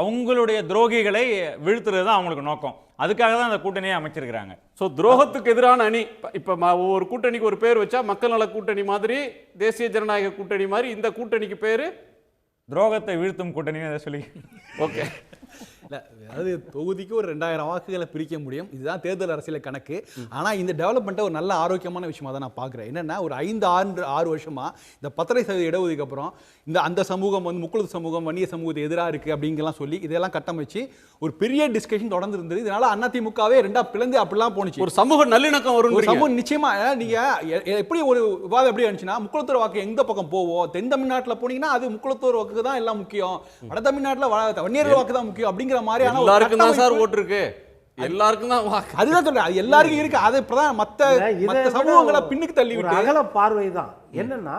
அவங்களுடைய துரோகிகளை வீழ்த்துறது தான் அவங்களுக்கு நோக்கம். அதுக்காக தான் அந்த கூட்டணியை அமைச்சிருக்கிறாங்க. ஸோ துரோகத்துக்கு எதிரான அணி. இப்போ ஒவ்வொரு கூட்டணிக்கு ஒரு பேர் வச்சா மக்கள் நல கூட்டணி மாதிரி, தேசிய ஜனநாயக கூட்டணி மாதிரி, இந்த கூட்டணிக்கு பேரு துரோகத்தை வீழ்த்தும் கூட்டணின்னு அதை சொல்லி. ஓகே, இல்லை, அதாவது தொகுதிக்கு ஒரு 2000 வாக்குகளை பிரிக்க முடியும். இதுதான் தேர்தல் அரசியல் கணக்கு. ஆனால் இந்த டெவலப்மெண்ட்டை ஒரு நல்ல ஆரோக்கியமான விஷயமா தான் நான் பார்க்குறேன். என்னென்னா, ஒரு 5-6 வருஷமாக இந்த 10% இடஒதுக்கு அப்புறம் அந்த சமூகம் வந்து முக்குளத்து சமூகம் வன்னிய சமூகத்தை எதிராக இருக்குது அப்படிங்கலாம் சொல்லி இதெல்லாம் கட்டமைச்சு ஒரு பெரிய டிஸ்கஷன் தொடர்ந்து இருந்தது. இதனால அதிமுகவே ரெண்டா பிளந்து அப்படிலாம் போனிச்சு. ஒரு சமூக நல்லிணக்கம் வரும். ஒரு சமூகம் நிச்சயமா நீங்கள் எப்படி ஒரு விவாதம் எப்படி இருந்துச்சுன்னா, முக்குளத்தூர் வாக்கு எந்த பக்கம் போவோம், தென் தமிழ்நாட்டில் போனீங்கன்னா அது முக்குளத்தூர் வாக்கு தான் எல்லாம் முக்கியம், வட தமிழ்நாட்டில் வன்னியர் வாக்கு தான் முக்கியம் அப்படிங்கிற மாதிரியான எல்லாருக்கும் தான் சார் ஓட்டு இருக்கு, எல்லாருக்கும் தான் வாக்கு. அதுதான் சொல்றேன், அது எல்லாருக்கும் இருக்கு. அது பிரதான் மற்ற சமூகங்களை பின்னுக்கு தள்ளி விட்டு அகல பார்வை தான். என்னன்னா,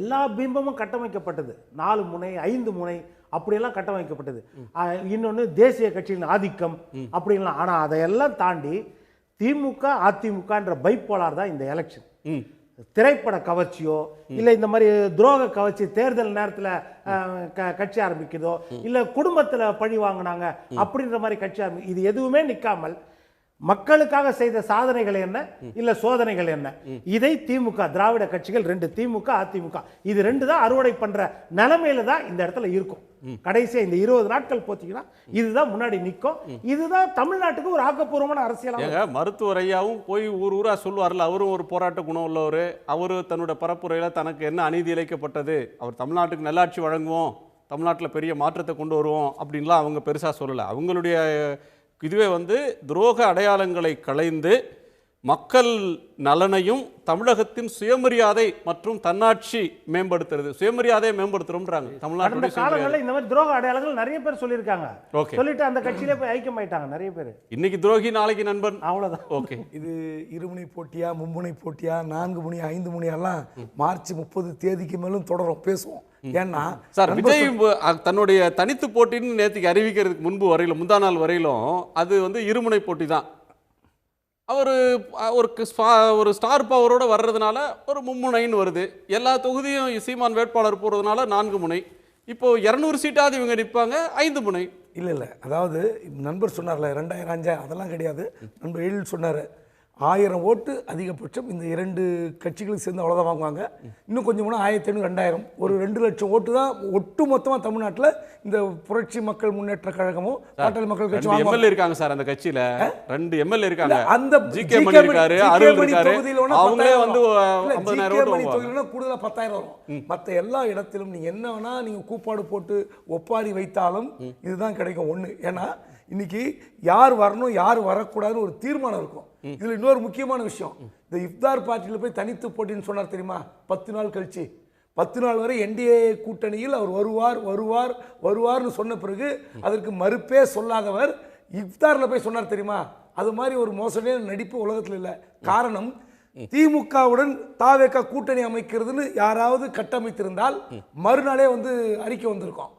எல்லா பிம்பமும் கட்டமைக்கப்பட்டது, 4 முனை 5 முனை அப்படியெல்லாம் கட்டமைக்கப்பட்டது. இன்னொன்று தேசிய கட்சியின் ஆதிக்கம் அப்படின்லாம். ஆனால் அதையெல்லாம் தாண்டி திமுக அதிமுகன்ற பைப்போலார் தான் இந்த எலெக்ஷன். திரைப்பட கவர்ச்சியோ இல்லை இந்த மாதிரி துரோக கவர்ச்சி தேர்தல் நேரத்தில் கட்சி ஆரம்பிக்குதோ இல்லை குடும்பத்தில் பழி வாங்கினாங்க அப்படின்ற மாதிரி கட்சி இது எதுவுமே நிற்காமல் மக்களுக்காக செய்த சாதனைகள் என்ன இல்ல சோதனைகள் என்ன, இதை திமுக திராவிட கட்சிகள் 2 திமுக அதிமுக இது 2 தான் அறுவடை பண்ற நிலைமையில தான் இந்த இடத்துல இருக்கும். கடைசியா இந்த 20 நாட்கள் போத்தீங்கன்னா இதுதான் முன்னாடி நிற்கும். இதுதான் தமிழ்நாட்டுக்கு ஒரு ஆக்கப்பூர்வமான அரசியல். மருத்துவர் ஐயாவும் போய் ஊரா சொல்லுவார்ல, அவரும் ஒரு போராட்ட குணம் உள்ளவர். அவரு தன்னோட பரப்புரையில தனக்கு என்ன அநீதி இழைக்கப்பட்டது, அவர் தமிழ்நாட்டுக்கு நல்லாட்சி வழங்குவோம், தமிழ்நாட்டில் பெரிய மாற்றத்தை கொண்டு வருவோம் அப்படின்லாம் அவங்க பெருசா சொல்லலை. அவங்களுடைய இதுவே வந்து துரோக அடையாளங்களை களைந்து மக்கள் நலனையும் தமிழகத்தின் சுயமரியாதை மற்றும் தன்னாட்சி மேம்படுத்துறது, சுயமரியாதையை மேம்படுத்துறோம்ன்றாங்க. தமிழ்நாட்டுடைய காலங்களில் இந்த மாதிரி துரோக அடையாளங்கள் நிறைய பேர் சொல்லியிருக்காங்க. சொல்லிட்டு அந்த கட்சியிலே போய் ஐக்கியமாயிட்டாங்க நிறைய பேர். இன்னைக்கு துரோகி நாளைக்கு நண்பன், அவ்வளவுதான். ஓகே, இது இருமுனை போட்டியா, மும்முனை போட்டியா, 4 முனை 5 முனையெல்லாம் மார்ச் 30 தேதிக்கு மேலும் தொடரும், பேசுவோம். ஏன்னா சார், விஜய் தன்னுடைய தனித்து போட்டின்னு நேற்றுக்கு அறிவிக்கிறதுக்கு முன்பு வரையிலும், முந்தா நாள் வரையிலும் அது வந்து இருமுனை போட்டி தான். அவர் ஒரு ஸ்டார் பவரோடு வர்றதுனால ஒரு மும்முனைன்னு வருது. எல்லா தொகுதியும் சீமான் வேட்பாளர் போகிறதுனால 4 முனை. இப்போ 200 சீட்டாவது இவங்க நிற்பாங்க, 5 முனை. இல்லை, அதாவது நண்பர் சொன்னார்ல 2005 அதெல்லாம் கிடையாது. நண்பர் எழில் சொன்னார் 1000 ஓட்டு அதிகபட்சம் இந்த 2 கட்சிகளுக்கு சேர்ந்து அவ்வளோதான் வாங்குவாங்க. இன்னும் கொஞ்சம் போனால் 1500 2000 ஒரு 2 லட்சம் ஓட்டு தான் ஒட்டு மொத்தமாக தமிழ்நாட்டில் இந்த புரட்சி மக்கள் முன்னேற்ற கழகமும் பாட்டாளி மக்கள் கட்சி எம்எல்ஏ இருக்காங்க சார் அந்த கட்சியில். 2 எம்எல்ஏ இருக்காங்க. அந்த ஜிகே மணி இருக்காரு, அருள் இருக்காரு, அவங்களே வந்து 50000 தொகுதியிலனா கூடுதலாக 10000 வரும். மற்ற எல்லா இடத்திலும் நீங்கள் என்ன வேணா நீங்கள் கூப்பாடு போட்டு ஒப்பாரி வைத்தாலும் இதுதான் கிடைக்கும். ஒன்று, ஏன்னா இன்னைக்கு யார் வரணும் யார் வரக்கூடாதுன்னு ஒரு தீர்மானம் இருக்கும். இதுல இன்னொரு முக்கியமான விஷயம், இந்த இஃப்தார் பார்ட்டியில் போய் தனித்து போட்டின்னு சொன்னார் தெரியுமா? 10 நாள் கழிச்சு 10 நாள் வரை என்டிஏ கூட்டணியில் அவர் வருவார்னு சொன்ன பிறகு அதற்கு மறுப்பே சொல்லாதவர் இஃப்தாரில் போய் சொன்னார் தெரியுமா? அது மாதிரி ஒரு மோசடியான நடிப்பு உலகத்தில் இல்லை. காரணம், திமுகவுடன் தாவேக கூட்டணி அமைக்கிறதுன்னு யாராவது கட்டமைத்திருந்தால் மறுநாளே வந்து அறிக்கை வந்திருக்கும்.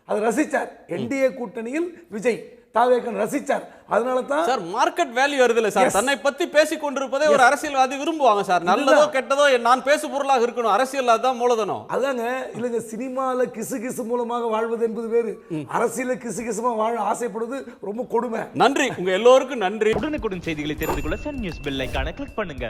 அதை ரசிச்சார் என்டிஏ கூட்டணியில் விஜய், தாவேகன் ரசிச்சார். அதனால தான் சார் மார்க்கெட் வேல்யூ வருது இல்லை சார். தன்னை பத்தி பேசிக் கொண்டிருப்பதே ஒரு அரசியல்வாதி விரும்புவாங்க சார். நல்லதோ கெட்டதோ நான் பேசு பொருளாக இருக்கணும், அரசியல் அதுதான் மூலதனம். அதாங்க. இல்லைங்க, சினிமாவில் கிசு மூலமாக வாழ்வது என்பது வேறு, அரசியலில் கிசுமா வாழ ஆசைப்படுவது ரொம்ப கொடுமை. நன்றி, உங்க எல்லோருக்கும் நன்றி. உடனுக்குடன் செய்திகளை தெரிந்து கொள்ள சன் நியூஸ் பெல் ஐகானை கிளிக் பண்ணுங்க.